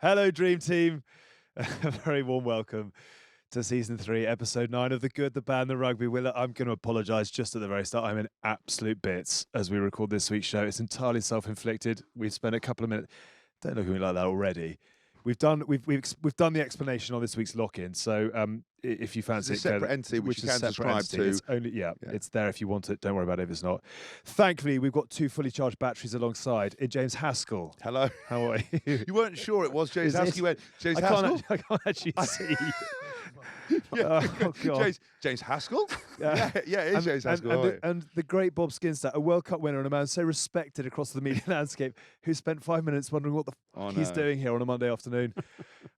Hello, Dream Team. A very warm welcome to Season 3, Episode 9 of The Good, The Bad, The Rugby. I'm going to apologise just at the very start. I'm in absolute bits as we record this week's show. It's entirely self-inflicted. We've spent a couple of minutes... Don't look at me like that already. We've done the explanation on this week's lock-in. So if you fancy it's a separate entity which you can subscribe to. It's only it's there if you want it. Don't worry about it if it's not. Thankfully, we've got two fully charged batteries alongside. James Haskell. Hello. How are you? You weren't sure it was James Haskell. You went, James Haskell? I can't actually see. Yeah. Oh, God. James Haskell? Yeah, it is James Haskell. And the great Bob Skinstad, a World Cup winner and a man so respected across the media landscape, who spent 5 minutes wondering what he's doing here on a Monday afternoon.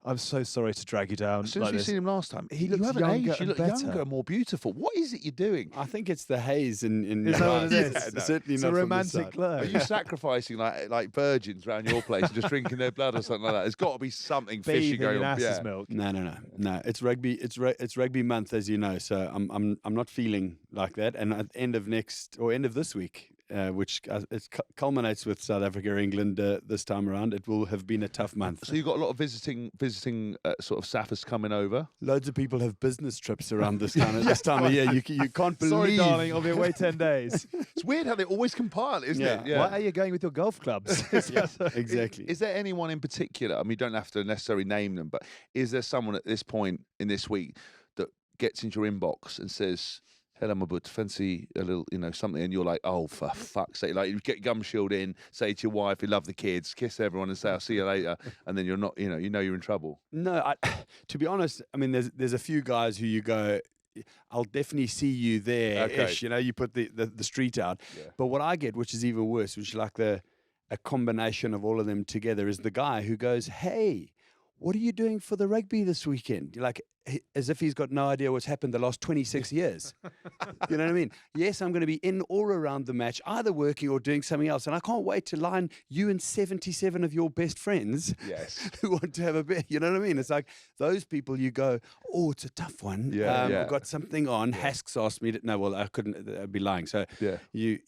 I'm so sorry to drag you down. As soon as we've seen him last time, he you looks haven't younger aged. You look and younger, more beautiful. What is it you're doing? I think it's the haze in Is that what it is? Yeah, No. certainly It's not a from this romantic side. glow. Are you sacrificing like virgins around your place and just drinking their blood or something like that? There's got to be something fishy Bathing going in on. ass's milk. No. It's rugby. It's rugby month, as you know. So I'm not feeling like that. And at the end of this week, which it culminates with South Africa, England this time around, it will have been a tough month. So you've got a lot of visiting sort of Saffers coming over. Loads of people have business trips around this time of year. You can't believe. Sorry, darling, I'll be away 10 days. It's weird how they always compile, isn't it? Why are you going with your golf clubs? Exactly. Is there anyone in particular? I mean, you don't have to necessarily name them, but is there someone at this point in this week that gets into your inbox and says, "Hello, my bud, fancy a little, something," and you're like, "Oh, for fuck's sake!" Like you get gum shield in, say to your wife, "You love the kids," kiss everyone, and say, "I'll see you later," and then you're not, you know you're in trouble. No, to be honest, I mean, there's a few guys who you go, I'll definitely see you there. Okay. You put the street out. Yeah. But what I get, which is even worse, which is like a combination of all of them together, is the guy who goes, "Hey, what are you doing for the rugby this weekend?" You're like, as if he's got no idea what's happened the last 26 years. You know what I mean? Yes, I'm going to be in or around the match, either working or doing something else. And I can't wait to line you and 77 of your best friends Yes. who want to have a bit. You know what I mean? It's like those people you go, "Oh, it's a tough one. I've got something on." Hask's asked me to, no, well, I couldn't, I'd be lying. So you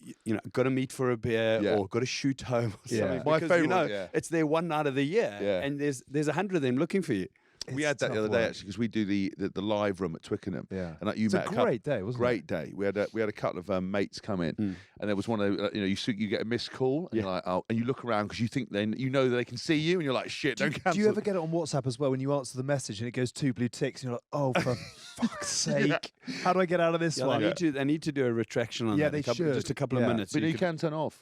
got to meet for a beer or got to shoot home or something. My Because, favourite, it's their one night of the year. Yeah. And there's 100 of them looking for you. We had that the other day actually because we do the live room at Twickenham. Yeah. And like you It's met a great day, wasn't it? Great day. We had a couple of mates come in, and there was one of you get a missed call, and you're like, oh, and you look around because you think that they can see you, and you're like, shit, don't cancel. Do you ever get it on WhatsApp as well when you answer the message and it goes 2 blue ticks and you're like, oh, for fuck's sake, how do I get out of this one? They need to do a retraction on that. they should. Just a couple of minutes. But you can turn it off.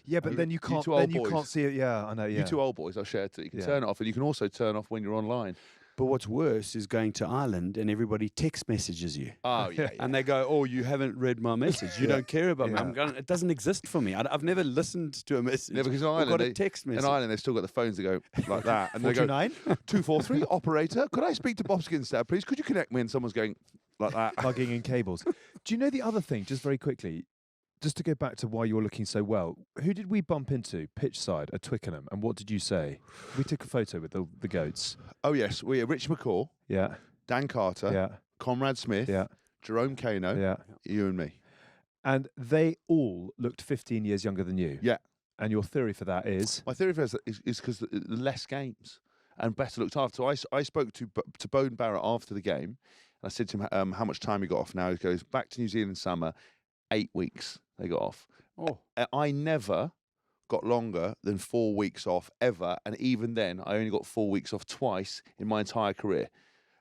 Yeah, but then you can't. two old Then you boys. can't see it. Yeah, I know. Yeah. You two old boys, I'll share it. You can turn it off, and you can also turn off when you're online. But what's worse is going to Ireland and everybody text messages you. Oh, yeah. And they go, "Oh, you haven't read my message. You don't care about me." Yeah. I'm going, it doesn't exist for me. I've never listened to a message. Never, because in Or Ireland, got a text message. In Ireland, they've still got the phones that go like that. And they go, 49? 243, operator, could I speak to Bob Skinstad, please? Could you connect me? And someone's going like that. Plugging in cables. Do you know the other thing, just very quickly, just to go back to why you're looking so well, who did we bump into pitch side at Twickenham, and what did you say? We took a photo with the goats. Oh, yes. We are Rich McCaw, Yeah, Dan Carter, yeah, Conrad Smith, yeah, Jerome Payno, yeah. you and me. And they all looked 15 years younger than you. Yeah. And your theory for that is? My theory is because the less games and better looked after. So I spoke to Bowden Barrett after the game, and I said to him how much time he got off now. He goes, back to New Zealand summer, 8 weeks they got off. Oh. I never got longer than 4 weeks off ever, and even then I only got 4 weeks off twice in my entire career.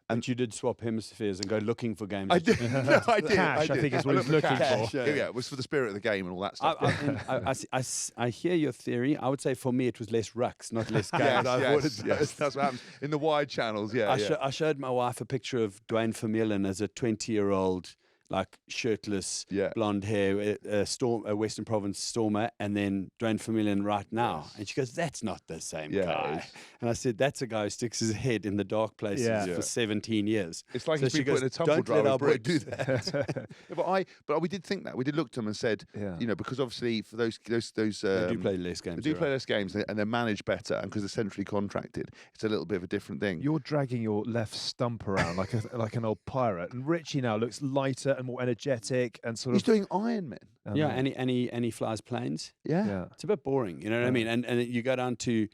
And you did swap hemispheres and go looking for games. I did. No, I did. Cash, I think is what I he's looked looking cash. for. Yeah, it was for the spirit of the game and all that stuff. I hear your theory. I would say for me it was less rucks, not less games. Yes, that's what happens in the wide channels. Yeah, I showed my wife a picture of Dwayne Vermeulen as a 20-year-old, like shirtless, blonde hair, a Western Province stormer, and then Dwayne Vermeulen right now. And she goes, "That's not the same guy." And I said, "That's a guy who sticks his head in the dark places for 17 years." It's like so he's been put in a tumble "Don't dryer. let our boy do that. But we did think that. We did look to them and said, because obviously for those they do play less games. They do play less games, and they're managed better, and because they're centrally contracted, it's a little bit of a different thing. You're dragging your left stump around like an old pirate, and Richie now looks lighter and and more energetic and sort He's of. doing Ironman. Yeah, and he flies planes. Yeah. It's a bit boring, you know what I mean? And you go down to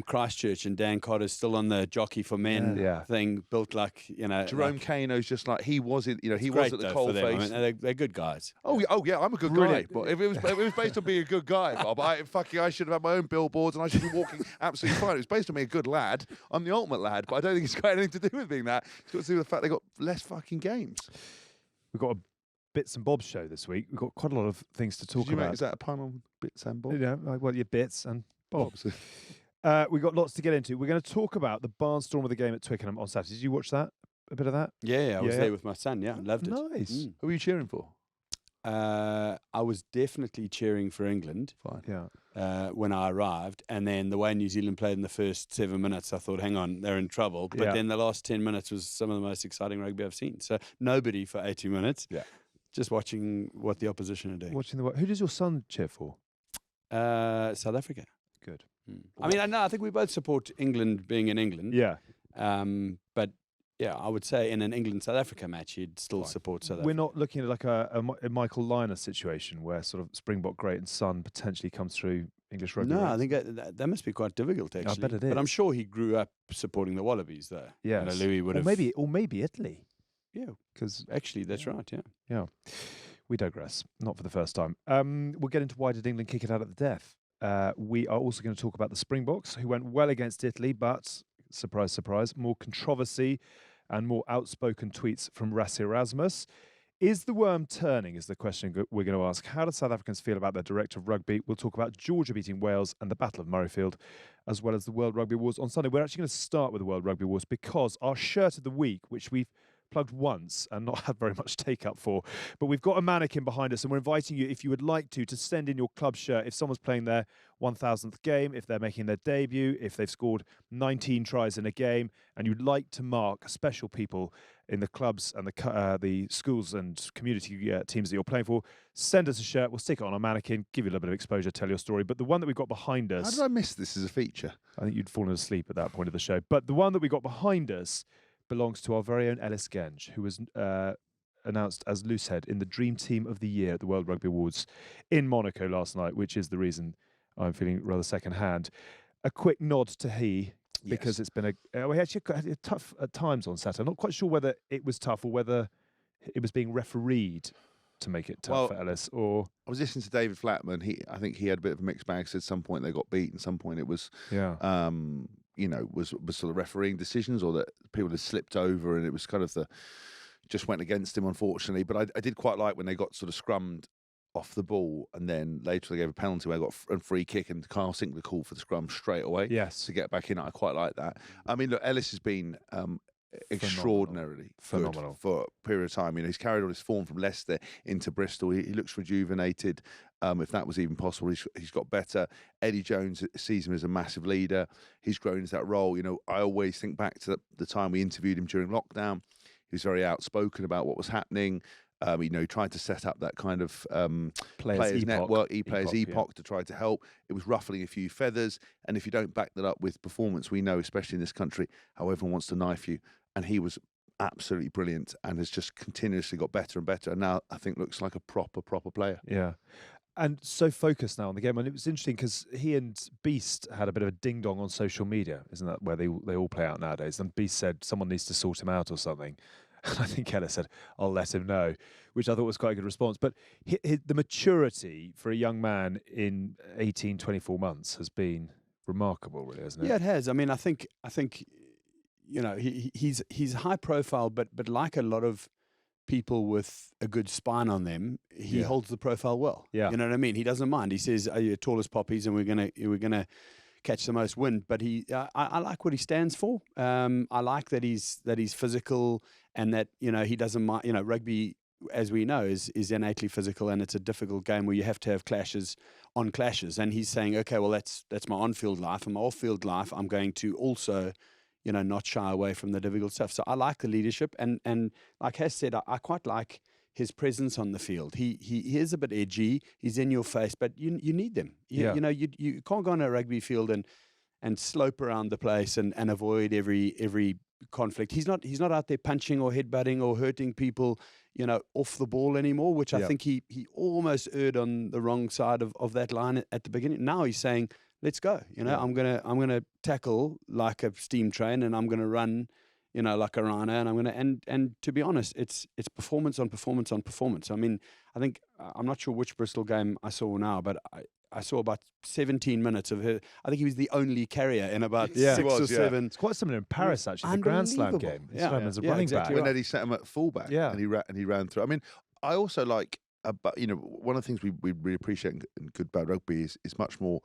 Christchurch, and Dan Carter's still on the jockey for men Yeah. thing, built like, you know. Jerome Kano's just like he was at the Great coal for them. I face. mean, they're good guys. Oh yeah, I'm a good Brilliant. guy. But if it was based on being a good guy, Bob, I should have had my own billboards and I should be walking absolutely fine. It was based on being a good lad. I'm the ultimate lad, but I don't think it's got anything to do with being that. It's got to do with the fact they got less fucking games. We've got a bits and bobs show this week. We've got quite a lot of things to talk about. Is that a pun on bits and bobs? Yeah, well, your bits and bobs. Bobs. We've got lots to get into. We're going to talk about the barnstorm of the game at Twickenham on Saturday. Did you watch that? A bit of that? Yeah, I was Yeah. there with my son. Yeah, loved it. Nice. Who are you cheering for? I was definitely cheering for England Fine. Yeah. when I arrived, and then the way New Zealand played in the first 7 minutes, I thought, hang on, they're in trouble. But Yeah. then the last 10 minutes was some of the most exciting rugby I've seen. So nobody for 80 minutes. Yeah. Just watching what the opposition are doing. Watching who does your son cheer for? South Africa. Good. I mean, I think we both support England being in England. Yeah. But yeah, I would say in an England-South Africa match, you'd still support South Africa. We're not looking at like a Michael Liner situation where sort of Springbok great and son potentially comes through English rugby. No, ranks. I think that must be quite difficult, actually. bet it But I'm is. sure he grew up supporting the Wallabies, though. Yes. You know, Louis would or have. maybe Italy. Yeah, Because actually, that's right. Yeah. yeah, we digress. Not for the first time. We'll get into why did England kick it out at the death. We are also going to talk about the Springboks, who went well against Italy, but surprise, surprise, more controversy and more outspoken tweets from Rassie Erasmus. Is the worm turning is the question we're going to ask. How do South Africans feel about their director of rugby? We'll talk about Georgia beating Wales and the Battle of Murrayfield, as well as the World Rugby Awards on Sunday. We're actually going to start with the World Rugby Awards because our shirt of the week, which we've plugged once and not had very much take up for, but we've got a mannequin behind us and we're inviting you, if you would like to send in your club shirt if someone's playing their 1000th game, if they're making their debut, if they've scored 19 tries in a game and you'd like to mark special people in the clubs and the schools and community teams that you're playing for, send us a shirt. We'll stick it on a mannequin, give you a little bit of exposure, tell your story. But the one that we've got behind us... How did I miss this as a feature? I think you'd fallen asleep at that point of the show. But the one that we got behind us belongs to our very own Ellis Genge, who was announced as Loosehead in the Dream Team of the Year at the World Rugby Awards in Monaco last night, which is the reason I'm feeling rather second-hand. A quick nod to he, because it's been we actually had it tough at times on Saturday. I'm not quite sure whether it was tough or whether it was being refereed to make it tough for Ellis. Or I was listening to David Flatman. I think he had a bit of a mixed bag. Said some point they got beat, and some point it was was sort of refereeing decisions, or that people had slipped over, and it was kind of just went against him, unfortunately. But I did quite like when they got sort of scrummed off the ball, and then later they gave a penalty where I got a free kick, and Kyle Sinclair called for the scrum straight away. Yes, to get back in. I quite like that. I mean, look, Ellis has been extraordinarily phenomenal good for a period of time. You know, he's carried on his form from Leicester into Bristol. He looks rejuvenated. If that was even possible, he's got better. Eddie Jones sees him as a massive leader. He's grown into that role. You know, I always think back to the time we interviewed him during lockdown. He was very outspoken about what was happening. He tried to set up that kind of players network, ePlayers Epoch, to try to help. It was ruffling a few feathers, and if you don't back that up with performance, we know, especially in this country, how everyone wants to knife you. And he was absolutely brilliant, and has just continuously got better and better. And now I think looks like a proper player. Yeah. And so focused now on the game. And it was interesting because he and Beast had a bit of a ding-dong on social media. Isn't that where they all play out nowadays? And Beast said someone needs to sort him out or something. And I think Ellis said, I'll let him know, which I thought was quite a good response. But the maturity for a young man in 18, 24 months has been remarkable, really, hasn't it? Yeah, it has. I mean, I think he's high profile, but like a lot of people with a good spine on them, he holds the profile well. Yeah. You know what I mean? He doesn't mind. He says, "Are you tall as poppies, and we're gonna catch the most wind." But I like what he stands for. I like that he's physical, and that he doesn't mind. Rugby, as we know, is innately physical, and it's a difficult game where you have to have clashes. And he's saying, okay, well that's my on-field life, and my off-field life, I'm going to also not shy away from the difficult stuff. So I like the leadership, and like Hask said, I quite like his presence on the field. He is a bit edgy. He's in your face, but you need them. You can't go on a rugby field and slope around the place and avoid every conflict. He's not out there punching or headbutting or hurting people. off the ball anymore, which I Yeah. think he almost erred on the wrong side of that line at the beginning. Now he's saying, let's go. Yeah. I'm gonna tackle like a steam train, and I'm gonna run, like a rhino, and I'm gonna and to be honest, it's performance on performance on performance. I mean, I think I'm not sure which Bristol game I saw now, but I saw about 17 minutes of her. I think he was the only carrier in about Yeah. 6 He or was, yeah. 7. It's quite similar in Paris, actually, the Grand Slam Unbelievable. game. He Yeah. started him as a Yeah, running exactly back. when Eddie set him at fullback, Yeah. and he ran through. I mean, I also like, one of the things we really appreciate in good bad rugby is much more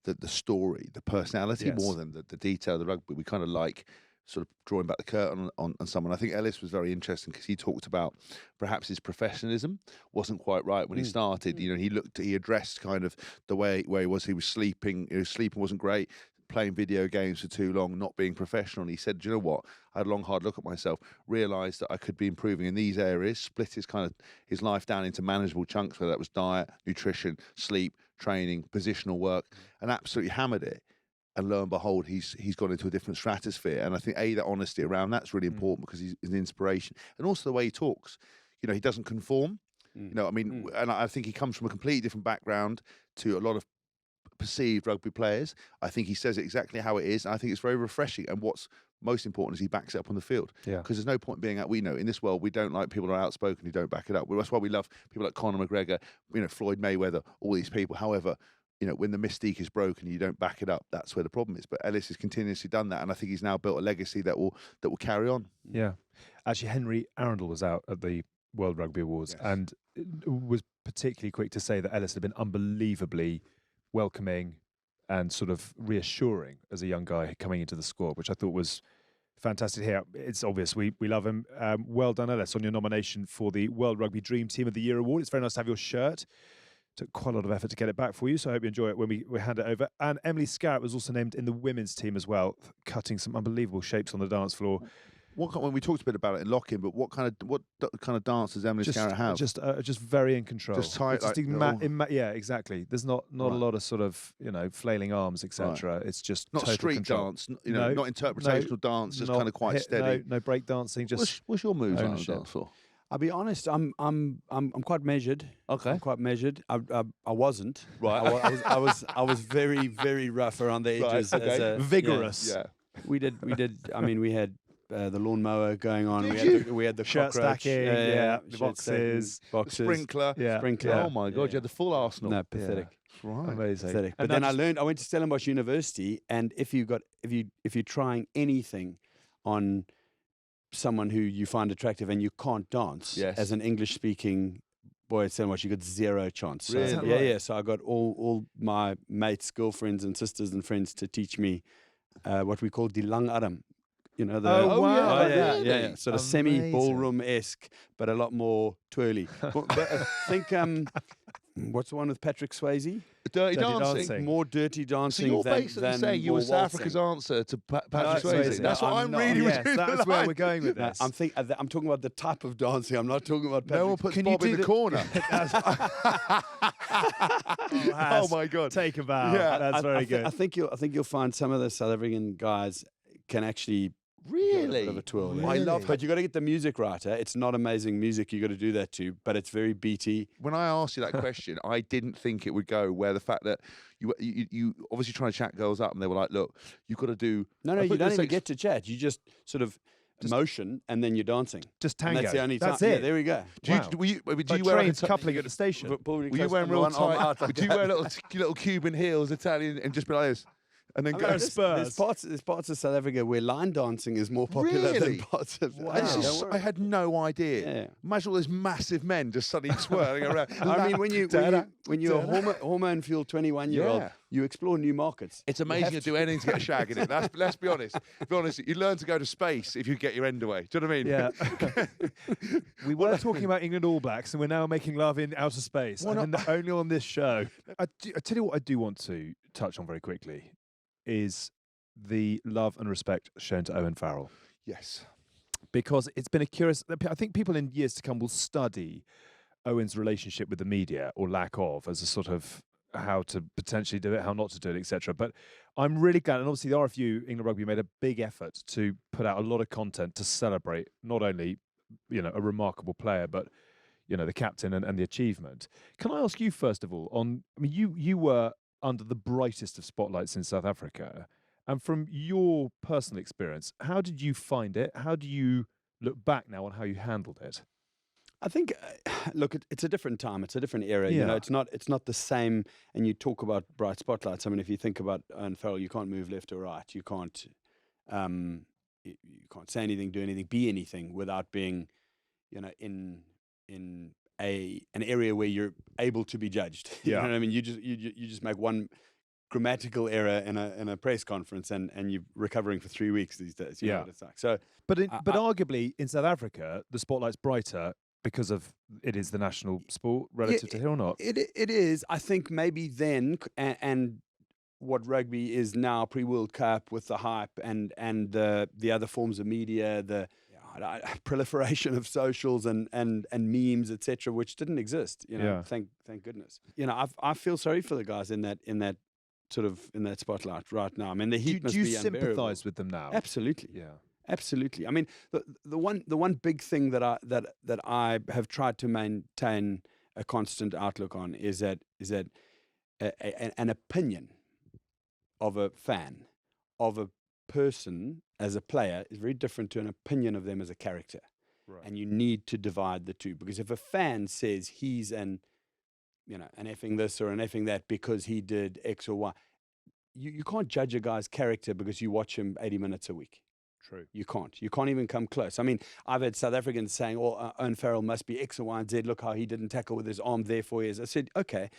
the story, the personality, Yes. more than the detail of the rugby. We kind of like sort of drawing back the curtain on someone. I think Ellis was very interesting because he talked about perhaps his professionalism wasn't quite right when he started. He addressed kind of the way he was. He was sleeping. Sleeping wasn't great. Playing video games for too long, not being professional. And he said, "Do you know what? I had a long, hard look at myself, realised that I could be improving in these areas, split his life down into manageable chunks, whether that was diet, nutrition, sleep, training, positional work, and absolutely hammered it. And lo and behold, he's gone into a different stratosphere. And I think that honesty around that's really important because he's an inspiration, and also the way he talks. He doesn't conform. And I think he comes from a completely different background to a lot of perceived rugby players. I think he says it exactly how it is, and I think it's very refreshing. And what's most important is he backs it up on the field. Yeah. Because there's no point being we know in this world we don't like people who are outspoken who don't back it up. That's why we love people like Conor McGregor, Floyd Mayweather, all these people. However, when the mystique is broken, you don't back it up. That's where the problem is. But Ellis has continuously done that, and I think he's now built a legacy that will carry on. Yeah. Actually, Henry Arundel was out at the World Rugby Awards and was particularly quick to say that Ellis had been unbelievably welcoming and sort of reassuring as a young guy coming into the squad, which I thought was fantastic here. It's obvious we love him. Well done, Ellis, on your nomination for the World Rugby Dream Team of the Year award. It's very nice to have your shirt. Took quite a lot of effort to get it back for you, so I hope you enjoy it when we hand it over. And Emily Scarratt was also named in the women's team as well, cutting some unbelievable shapes on the dance floor. When we talked a bit about it in lock-in, but what kind of dance does Emily Scarratt have? Just very in control. Just tight, yeah, exactly. There's not a lot of sort of flailing arms, etc. Right. It's just not total street control. dance, not interpretational dance, just kind of quite steady. No break dancing. Just what's your moves on the dance floor? I'll be honest. I'm quite measured. Okay, I'm quite measured. I wasn't. Right. I was very, very rough around the edges. Right. Okay. Vigorous. Yeah. We did. I mean, we had the lawnmower going on. We had the shirt cockroach, stacking. The boxes, sprinkler. Yeah. Sprinkler. Oh my God! You had the full arsenal. No, pathetic. Right. Amazing. Pathetic. But then I went to Stellenbosch University, and if you're trying anything on someone who you find attractive and you can't dance, as an English speaking boy at Stellenbosch, you got zero chance. So, Really? Yeah. So I got all my mates, girlfriends, and sisters and friends to teach me what we call die lang arm. Wow. Yeah. Sort of semi-ballroom-esque, but a lot more twirly. But I think, what's the one with Patrick Swayze? Dirty dancing. More dirty So dancing you're than basically saying you were South Africa's answer to Patrick Swayze. That's what I'm reading Yes, between the that's where lines. we're going with No, this. I'm talking about the type of dancing. I'm not talking about Patrick. No one puts Can you Bob in do the corner. Oh my God! Take a bow. Yeah. That's very good. I think you'll find some of the South African guys can actually Really? give a bit of a twirl. Really? I love. But you got to get the music right. It's not amazing music. You got to do that too. But it's very beaty. When I asked you that question, I didn't think it would go where the fact that you obviously trying to chat girls up, and they were like, "Look, you've got to do." No, you don't even get to chat. You just sort of motion and then you're dancing. Just And tango. that's the only time. That's it. Yeah, there we go. Do you, Wow. were you, do Like you wear like a trains coupling at the station. Were you wearing real tight? Do you wear little Cuban heels, Italian, and just be like this, and then go? There's Spurs. There's parts of South Africa where line dancing is more popular Really? than parts of. Wow. This Don't is, worry. I had no idea. Yeah. Imagine all those massive men just suddenly twirling around. I mean, when you're a hormone fueled 21-year-old, Yeah. you explore new markets. It's amazing to do anything to get a shag in it. Let's be honest. Be honest. You learn to go to space if you get your end away. Do you know what I mean? Yeah. We were talking about England All Blacks, and we're now making love in outer space. Why And only on this show. I tell you what I do want to touch on very quickly is the love and respect shown to Owen Farrell. Yes. Because it's been a curious... I think people in years to come will study Owen's relationship with the media, or lack of, as a sort of how to potentially do it, how not to do it, etc. But I'm really glad, and obviously the RFU, England Rugby, made a big effort to put out a lot of content to celebrate not only a remarkable player, but the captain and the achievement. Can I ask you first of all you were under the brightest of spotlights in South Africa, and from your personal experience, how did you find it? How do you look back now on how you handled it? I think, look, it's a different time. It's a different era. Yeah. It's not the same. And you talk about bright spotlights. I mean, if you think about Owen Farrell, you can't move left or right. You can't, you can't say anything, do anything, be anything without being, in an area where you're able to be judged. You know what I mean? You just make one grammatical error in a press conference, and you're recovering for 3 weeks these days. You know what it's like. So, but arguably in South Africa, the spotlight's brighter because of it is the national sport relative to here or not? It is. I think maybe then and what rugby is now pre-World Cup with the hype and the other forms of media, the proliferation of socials and memes, etc., which didn't exist. Thank goodness. I feel sorry for the guys in that spotlight right now. I mean, the heat must be unbearable. Do you sympathise with them now? Absolutely. Yeah. Absolutely. I mean, the one big thing that I have tried to maintain a constant outlook on is that an opinion of a fan, of a person as a player, is very different to an opinion of them as a character. Right. And you need to divide the two, because if a fan says he's an effing this or an effing that because he did X or Y, you can't judge a guy's character because you watch him 80 minutes a week. True. You can't even come close. I mean, I've had South Africans saying, Owen Farrell must be X, Y, and Z. Look how he didn't tackle with his arm, therefore he is. I said, okay,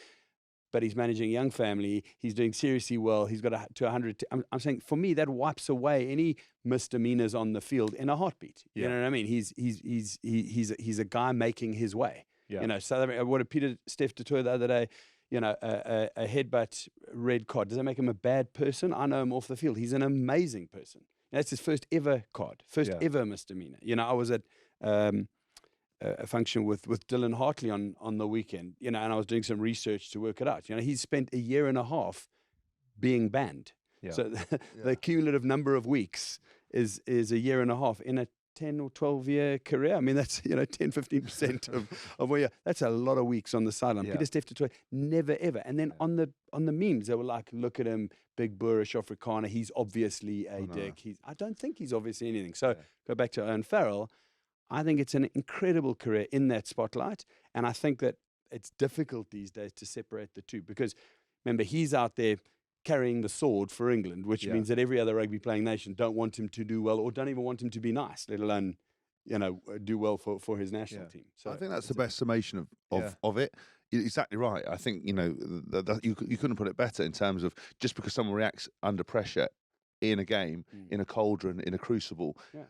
but he's managing a young family. He's doing seriously well. He's got to 100. I'm saying, for me, that wipes away any misdemeanors on the field in a heartbeat. You know what I mean? He's a guy making his way. Yeah. South Africa. What did Peter Steph du Toit the other day? A headbutt, red card. Does that make him a bad person? I know him off the field. He's an amazing person. That's his first ever card, ever misdemeanor. I was at a function with Dylan Hartley on the weekend, and I was doing some research to work it out. He's spent a year and a half being banned. Yeah. So the cumulative number of weeks is a year and a half in a 10 or 12 year career. I mean, that's 10-15% of where that's a lot of weeks on the sideline. Peter Steph du Toit, never ever. And then on the memes, they were like, look at him, big boorish Afrikaner. He's obviously a dick. I don't think he's obviously anything. So go back to Owen Farrell. I think it's an incredible career in that spotlight, and I think that it's difficult these days to separate the two, because remember, he's out there carrying the sword for England, which means that every other rugby playing nation don't want him to do well, or don't even want him to be nice, let alone do well for his national team. So I think that's the best summation of it. You're exactly right. I think you couldn't put it better in terms of, just because someone reacts under pressure in a game, in a cauldron, in a crucible. Yeah.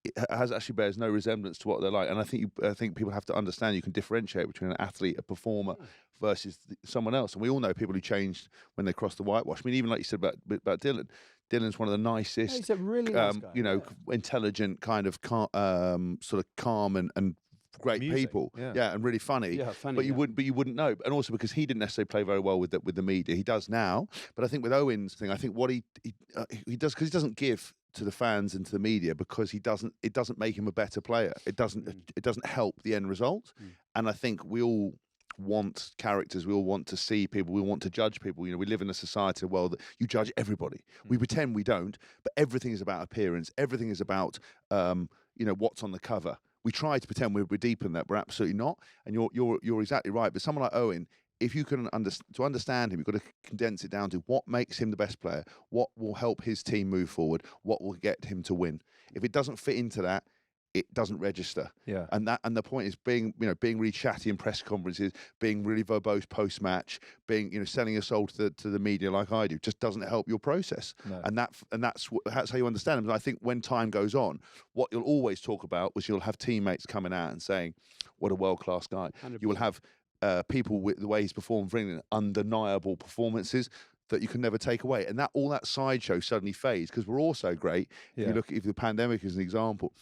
It actually bears no resemblance to what they're like, and I think people have to understand you can differentiate between an athlete, a performer, versus someone else. And we all know people who changed when they crossed the whitewash. I mean, even like you said about Dylan. Dylan's one of the nicest, he's a really nice guy, intelligent, kind of sort of calm and great people, and really funny. Yeah, funny. But you wouldn't know, and also because he didn't necessarily play very well with the media. He does now, but I think with Owen's thing, I think what he does, because he doesn't give to the fans and to the media, because it doesn't make him a better player. It doesn't help the end result. And I think we all want characters. We all want to see people. We want to judge people. We live in a society, that you judge everybody. We pretend we don't, but everything is about appearance. Everything is about what's on the cover. We try to pretend we're deep in that. We're absolutely not. And you're exactly right. But someone like Owen, if you can understand him, you've got to condense it down to what makes him the best player, what will help his team move forward, what will get him to win. If it doesn't fit into that, it doesn't register. Yeah. And the point is being really chatty in press conferences, being really verbose post match, being selling your soul to the media like I do, just doesn't help your process. No. And that's how you understand him. And I think when time goes on, what you'll always talk about was you'll have teammates coming out and saying, "What a world-class guy." 100%. You will have people with the way he's performed for England, undeniable performances that you can never take away, and all that sideshow suddenly fades because we're all so great. Yeah. If you look at the pandemic as an example,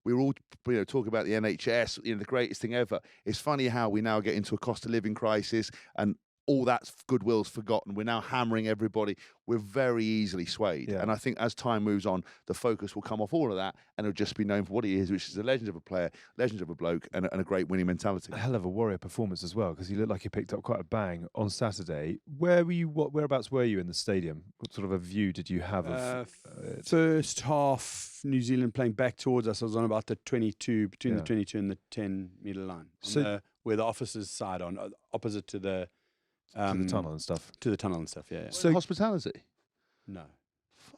we were all talking about the NHS, the greatest thing ever. It's funny how we now get into a cost of living crisis, and all that goodwill's forgotten. We're now hammering everybody. We're very easily swayed. Yeah. And I think as time moves on, the focus will come off all of that, and it'll just be known for what he is, which is a legend of a player, legend of a bloke, and a great winning mentality. A hell of a Warrior performance as well, because you looked like you picked up quite a bang on Saturday. Where were you? Whereabouts were you in the stadium? What sort of a view did you have of First half, New Zealand playing back towards us. I was on about the 22, between Yeah. the 22 and the 10 metre line. So- Where the officers' side on, opposite to the to the tunnel and stuff? To the tunnel and stuff, yeah. So hospitality. No.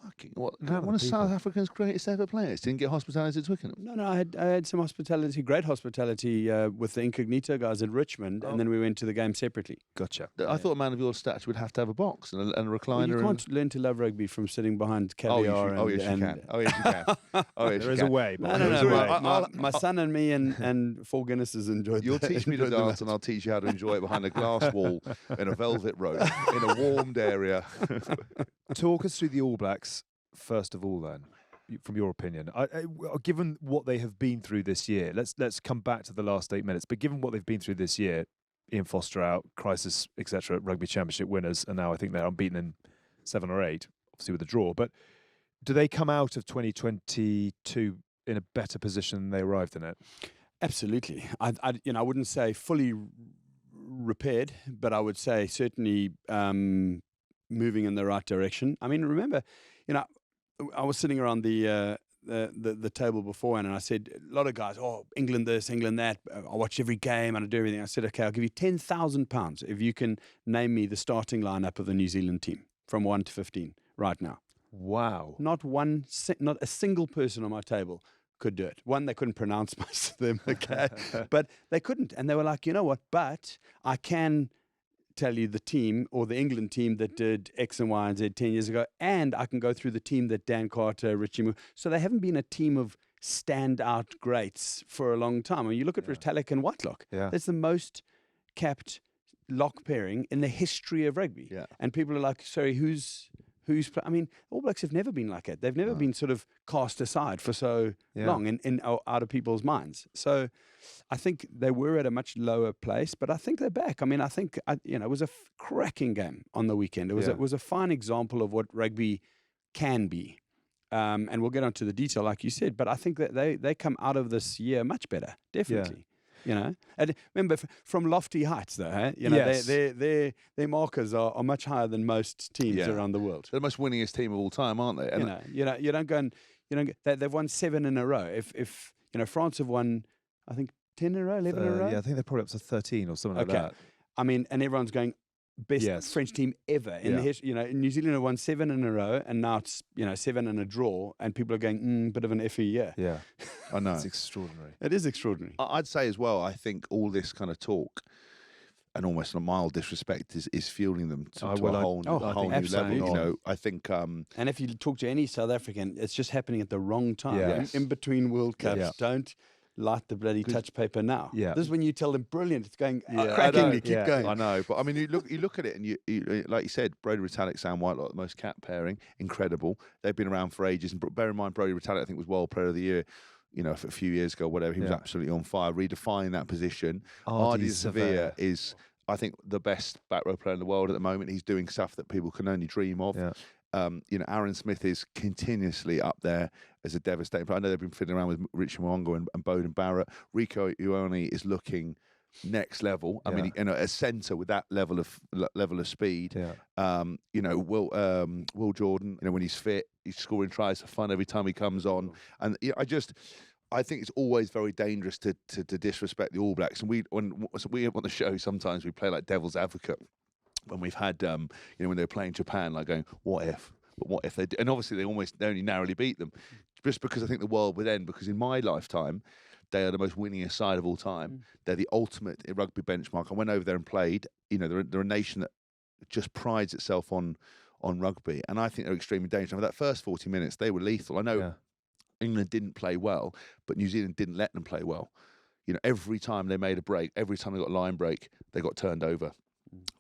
Fucking what? None of One of the South people. Africa's greatest ever players didn't get hospitality at Twickenham. No, I had some hospitality, great hospitality with the Incognito guys at Richmond, Oh. and then we went to the game separately. Gotcha. I thought a man of your stature would have to have a box and a recliner. Well, you and- can't learn to love rugby from sitting behind Oh, caviar. yes, you and, can. Oh, yes, you can. Oh, yes, There you is can. a way. No, but no, there is no. a way. My son and me and 4 Guinnesses enjoyed You'll that. teach me to enjoyed the dance, and I'll teach you how to enjoy it behind a glass wall in a velvet robe in a warmed area. Talk us through the All Blacks first of all, then, from your opinion. Given what they have been through this year, let's come back to the last 8 minutes. But given what they've been through this year, Ian Foster out, crisis, etc., Rugby Championship winners, and now I think they're unbeaten in 7 or 8, obviously with a draw. But do they come out of 2022 in a better position than they arrived in it? Absolutely. I wouldn't say fully repaired, but I would say certainly moving in the right direction. I mean, remember, I was sitting around the table beforehand, and I said, a lot of guys, oh, England this, England that. I watch every game and I do everything. I said, okay, I'll give you £10,000 if you can name me the starting lineup of the New Zealand team from 1 to 15 right now. Wow. Not a single person on my table could do it. One, they couldn't pronounce most of them, okay, but they couldn't, and they were like, you know what? But I can tell you the team or the England team that did X and Y and Z 10 years ago, and I can go through the team that Dan Carter, Richie Moore. So they haven't been a team of standout greats for a long time. I mean, you look at Retallick and Whitelock. Yeah. That's the most capped lock pairing in the history of rugby. Yeah. And people are like, sorry, who's I mean, All Blacks have never been like that. They've never been sort of cast aside for so long in out of people's minds. So I think they were at a much lower place, but I think they're back. I mean, I think it was a cracking game on the weekend. It was a fine example of what rugby can be. And we'll get onto the detail, like you said. But I think that they come out of this year much better, definitely. And remember, from lofty heights, though, Yes. their markers are much higher than most teams around the world. They're the most winningest team of all time, aren't they? And You don't go and they've won 7 in a row. If France have won, I think 10 in a row, 11 in a row. Yeah, I think they're probably up to 13 or something like that. I mean, and everyone's going best French team ever in the history. New Zealand have won 7 in a row, and now it's 7 in a draw, and people are going bit of an iffy year. Yeah, I know. it's extraordinary. It is extraordinary. I'd say as well, I think all this kind of talk and almost a mild disrespect is fueling them to a whole new level. absolutely. I think And if you talk to any South African, it's just happening at the wrong time. Yes. In between World Cups. Yeah. Don't light the bloody touch paper now. Yeah. This is when you tell them, brilliant, it's going I crackingly, know. keep going. I know, but I mean, you look at it, and you like you said, Brodie Retallick, Sam Whitelock, the most cap pairing, incredible. They've been around for ages, and bear in mind, Brodie Retallick, I think, was World Player of the Year, a few years ago, whatever. He was absolutely on fire, redefining that position. Ardie Savea is, I think, the best back row player in the world at the moment. He's doing stuff that people can only dream of. Yeah. Aaron Smith is continuously up there as a devastating player. I know they've been fiddling around with Richie Mwongo and Bowden Barrett. Rico Ioane is looking next level. I mean, a centre with that level of speed. Yeah. Will Jordan, when he's fit, he's scoring tries for fun every time he comes on. And I think it's always very dangerous to disrespect the All Blacks. And we on the show, sometimes we play like devil's advocate. When we've had, when they were playing Japan, like going, what if? But what if they do? And obviously they only narrowly beat them. Just because I think the world would end, because in my lifetime, they are the most winningest side of all time. They're the ultimate rugby benchmark. I went over there and played. They're a nation that just prides itself on rugby. And I think they're extremely dangerous. And for that first 40 minutes, they were lethal. I know England didn't play well, but New Zealand didn't let them play well. Every time they made a break, every time they got a line break, they got turned over.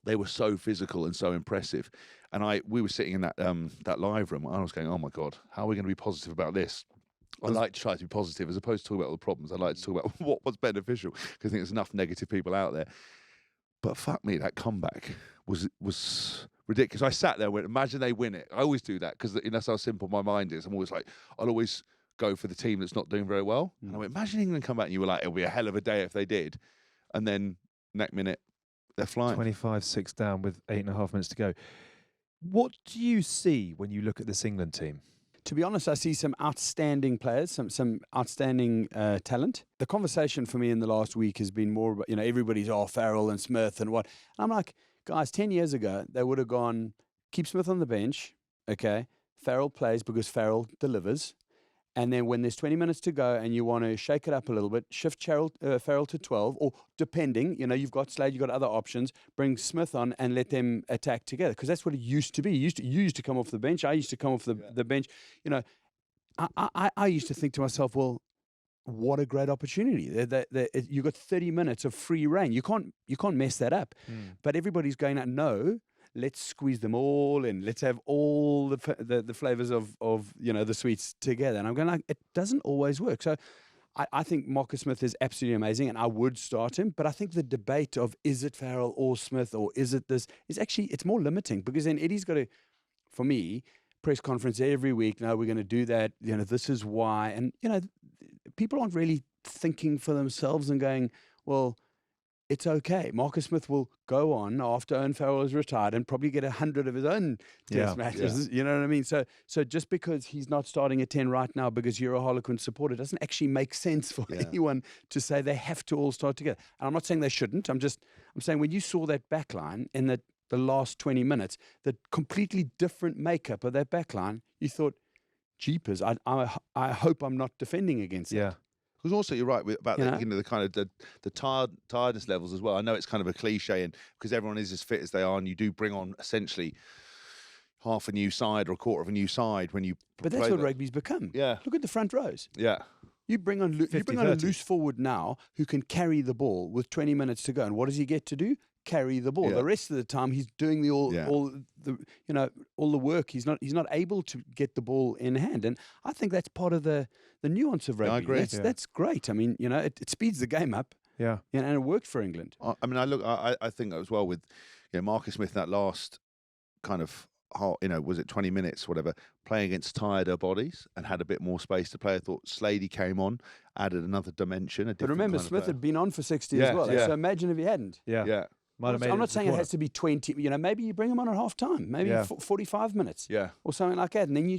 They were so physical and so impressive, and we were sitting in that live room. I was going, "Oh my God, how are we going to be positive about this?" I like to try to be positive as opposed to talk about all the problems. I like to talk about what was beneficial because I think there's enough negative people out there. But fuck me, that comeback was ridiculous. I sat there and went, imagine they win it. I always do that because that's how simple my mind is. I'm always like, I'll always go for the team that's not doing very well. And I went, imagine England come back and you were like, it'll be a hell of a day if they did. And then next minute, they're flying. 25-6 down with 8.5 minutes to go. What do you see when you look at this England team? To be honest, I see some outstanding players, some outstanding talent. The conversation for me in the last week has been more about, everybody's, Farrell and Smith and what. And I'm like, guys, 10 years ago, they would have gone, keep Smith on the bench, okay? Farrell plays because Farrell delivers. And then when there's 20 minutes to go and you want to shake it up a little bit, shift Farrell to 12, or depending, you've got Slade, you've got other options, bring Smith on and let them attack together. Because that's what it used to be. You used to come off the bench. I used to come off the bench. I used to think to myself, well, what a great opportunity. You've got 30 minutes of free reign. You can't mess that up. But everybody's going out, no, let's squeeze them all in. Let's have all the flavors of the sweets together. And I'm going like, it doesn't always work. So I think Marcus Smith is absolutely amazing, and I would start him. But I think the debate of is it Farrell or Smith or is it this is actually, it's more limiting, because then Eddie's got to, for me, press conference every week. No, we're going to do that. This is why. And, people aren't really thinking for themselves and going, well, it's okay. Marcus Smith will go on after Owen Farrell is retired and probably get 100 of his own test matches. Yeah. You know what I mean? So just because he's not starting at 10 right now because you're a Harlequin supporter doesn't actually make sense for anyone to say they have to all start together. And I'm not saying they shouldn't. I'm saying when you saw that backline in the last 20 minutes, the completely different makeup of that backline, you thought, jeepers, I hope I'm not defending against it. Because also you're right about the kind of the tiredness levels as well. I know it's kind of a cliche, and because everyone is as fit as they are, and you do bring on essentially half a new side or a quarter of a new side when you. But that's what rugby's become. Yeah, look at the front rows. Yeah, you bring on a loose forward now who can carry the ball with 20 minutes to go, and what does he get to do? Carry the ball. The rest of the time he's doing all the work. He's not able to get the ball in hand, and I think that's part of the nuance of rugby. I agree. That's great. I mean, it speeds the game up. Yeah, and it worked for England. I think as well with Marcus Smith, that last kind of was it 20 minutes, whatever, playing against tireder bodies and had a bit more space to play. I thought Slady came on, added another dimension. But remember, Smith had been on for 60 as well. So imagine if he hadn't. Yeah. I'm not saying it has to be 20. Maybe you bring him on at half time, maybe 45 minutes, or something like that. And then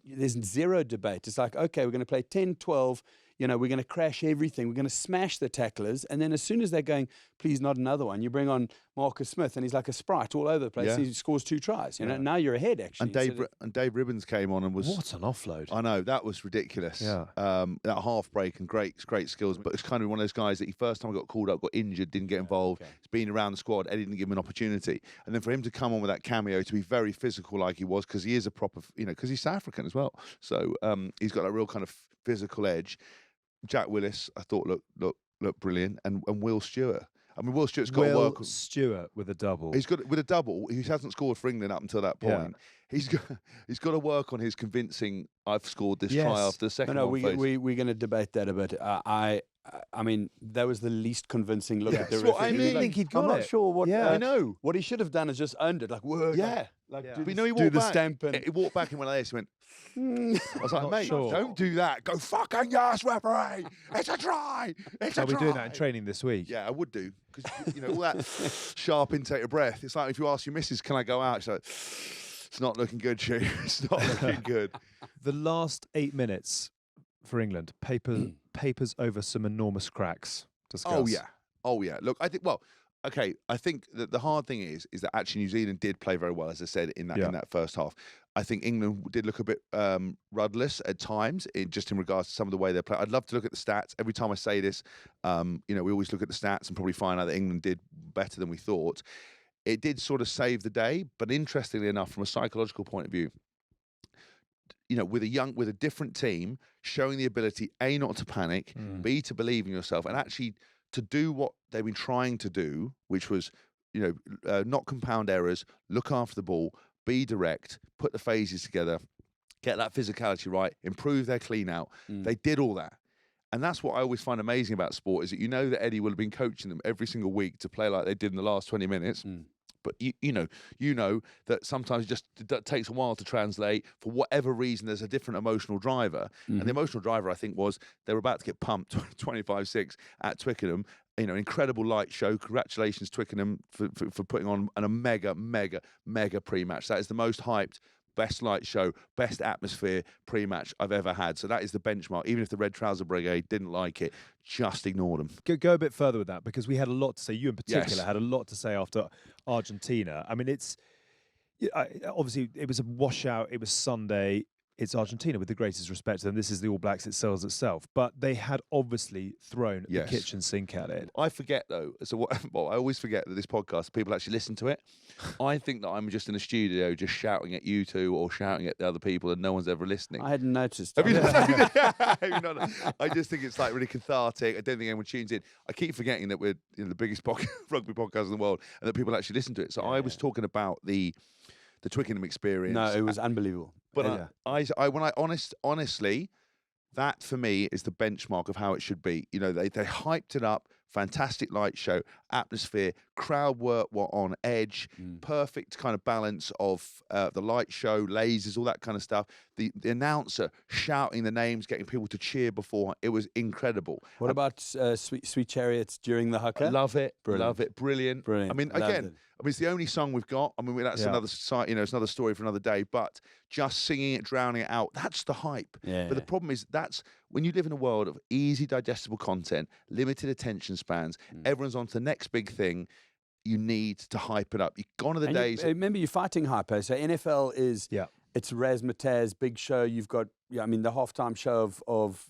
there's zero debate. It's like, okay, we're going to play 10, 12. We're going to crash everything. We're going to smash the tacklers. And then as soon as they're going, please not another one, you bring on Marcus Smith, and he's like a sprite all over the place. He scores 2 tries. Now you're ahead, actually. And Dave Ribbons came on and was... What an offload. I know, that was ridiculous. Yeah. That half break and great skills. But it's kind of one of those guys that he first time he got called up, got injured, didn't get involved. He's been around the squad. Eddie didn't give him an opportunity. And then for him to come on with that cameo, to be very physical like he was, because he is a proper... because he's South African as well. So he's got a real kind of physical edge. Jack Willis, I thought looked brilliant, and Will Stewart. I mean, Will Stewart's got to work. Will Stewart with a double. He's got with a double. He hasn't scored for England up until that point. He's got to work on his convincing. I've scored this try after the second. No, we're going to debate that a bit. I mean, that was the least convincing look at the referee. What I mean, think he'd got I'm not sure what. I know what he should have done is just owned it, like work. But he walked back. Stamp and he walked back in one of these. He went. I was like, mate, don't do that. Go fucking yes, referee. It's a try. I'll be doing that in training this week. Yeah, I would do, because all that sharp intake of breath. It's like if you ask your missus, "Can I go out?" She's like, "It's not looking good, Chu. It's not looking good." The last 8 minutes for England, papers over some enormous cracks. Discuss. Oh yeah. Look, I think. Well, okay. I think that the hard thing is that actually New Zealand did play very well, as I said in that first half. I think England did look a bit rudderless at times, in regards to some of the way they play. I'd love to look at the stats. Every time I say this, we always look at the stats and probably find out that England did better than we thought. It did sort of save the day, but interestingly enough, from a psychological point of view, with a different team, showing the ability, A, not to panic, B, to believe in yourself, and actually to do what they've been trying to do, which was, not compound errors, look after the ball, be direct, put the phases together, get that physicality right, improve their clean out. They did all that. And that's what I always find amazing about sport, is that that Eddie will have been coaching them every single week to play like they did in the last 20 minutes. but you know that sometimes it just takes a while to translate for whatever reason. There's a different emotional driver, and the emotional driver I think was they were about to get pumped 25-6 at Twickenham. Incredible light show. Congratulations, Twickenham, for putting on a mega pre-match. That is the most hyped, best light show, best atmosphere pre-match I've ever had. So that is the benchmark. Even if the Red Trouser Brigade didn't like it, just ignore them. Go a bit further with that, because we had a lot to say. You in particular Yes. had a lot to say after Argentina. I mean, obviously it was a washout. It was Sunday. It's Argentina, with the greatest respect to them. This is the All Blacks. It sells itself. But they had obviously thrown Yes. the kitchen sink at it. I forget though. So I always forget that this podcast, people actually listen to it. I think that I'm just in a studio, just shouting at you two or shouting at the other people, and no one's ever listening. I hadn't noticed. Have you have you not? I just think it's like really cathartic. I don't think anyone tunes in. I keep forgetting that we're the biggest rugby podcast in the world, and that people actually listen to it. So I was talking about the Twickenham experience. No, it was unbelievable. But honestly, that for me is the benchmark of how it should be. They hyped it up, fantastic light show, atmosphere, crowd were on edge, perfect kind of balance of the light show, lasers, all that kind of stuff. The announcer shouting the names, getting people to cheer before. It was incredible. What about Sweet Chariots during the haka? Love it. Brilliant. Love it. Brilliant. Brilliant. I mean, Loved again, it. it's the only song we've got. I mean, that's another site, it's another story for another day. But just singing it, drowning it out, that's the hype. Yeah. But the problem is that's when you live in a world of easy digestible content, limited attention spans, everyone's on to the next big thing. You need to hype it up. You've gone to the days. Remember, you're fighting hyper. So NFL is it's razzmatazz, big show. You've got the halftime show of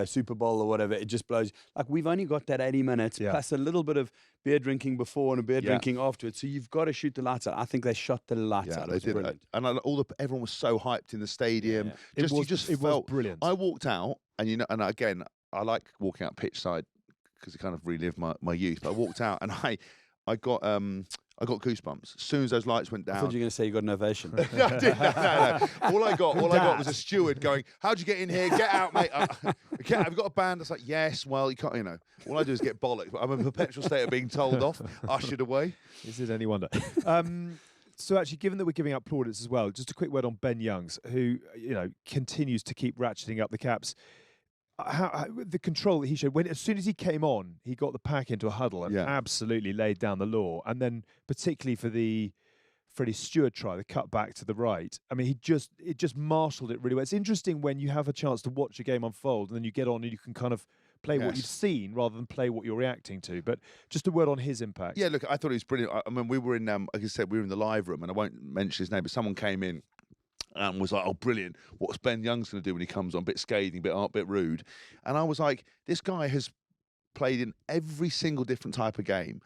Super Bowl or whatever. It just blows. Like, we've only got that 80 minutes plus a little bit of beer drinking before and a beer drinking afterwards. So you've got to shoot the lights out. I think they shot the lights out. They did. Brilliant. And everyone was so hyped in the stadium. Yeah. It was brilliant. I walked out, and and again, I like walking out pitch side because it kind of relived my youth. But I walked out and I got goosebumps as soon as those lights went down. I thought you were going to say you got an ovation. No, I didn't. No. All I got was a steward going, "How'd you get in here? Get out, mate. Have you got a band?" I was like, "Yes." Well, you can't. All I do is get bollocked. I'm in a perpetual state of being told off, ushered away. Is it any wonder? So actually, given that we're giving out plaudits as well, just a quick word on Ben Youngs, who continues to keep ratcheting up the caps. How the control that he showed as soon as he came on, he got the pack into a huddle and absolutely laid down the law. And then particularly for the Freddie Stewart try, the cut back to the right. I mean, it just marshalled it really well. It's interesting when you have a chance to watch a game unfold and then you get on and you can kind of play what you've seen rather than play what you're reacting to. But just a word on his impact. Yeah, look, I thought he was brilliant. I mean, we were in, like I said, we were in the live room, and I won't mention his name, but someone came in and was like, "Oh, brilliant! What's Ben Youngs going to do when he comes on? A bit scathing, a bit rude." And I was like, "This guy has played in every single different type of game."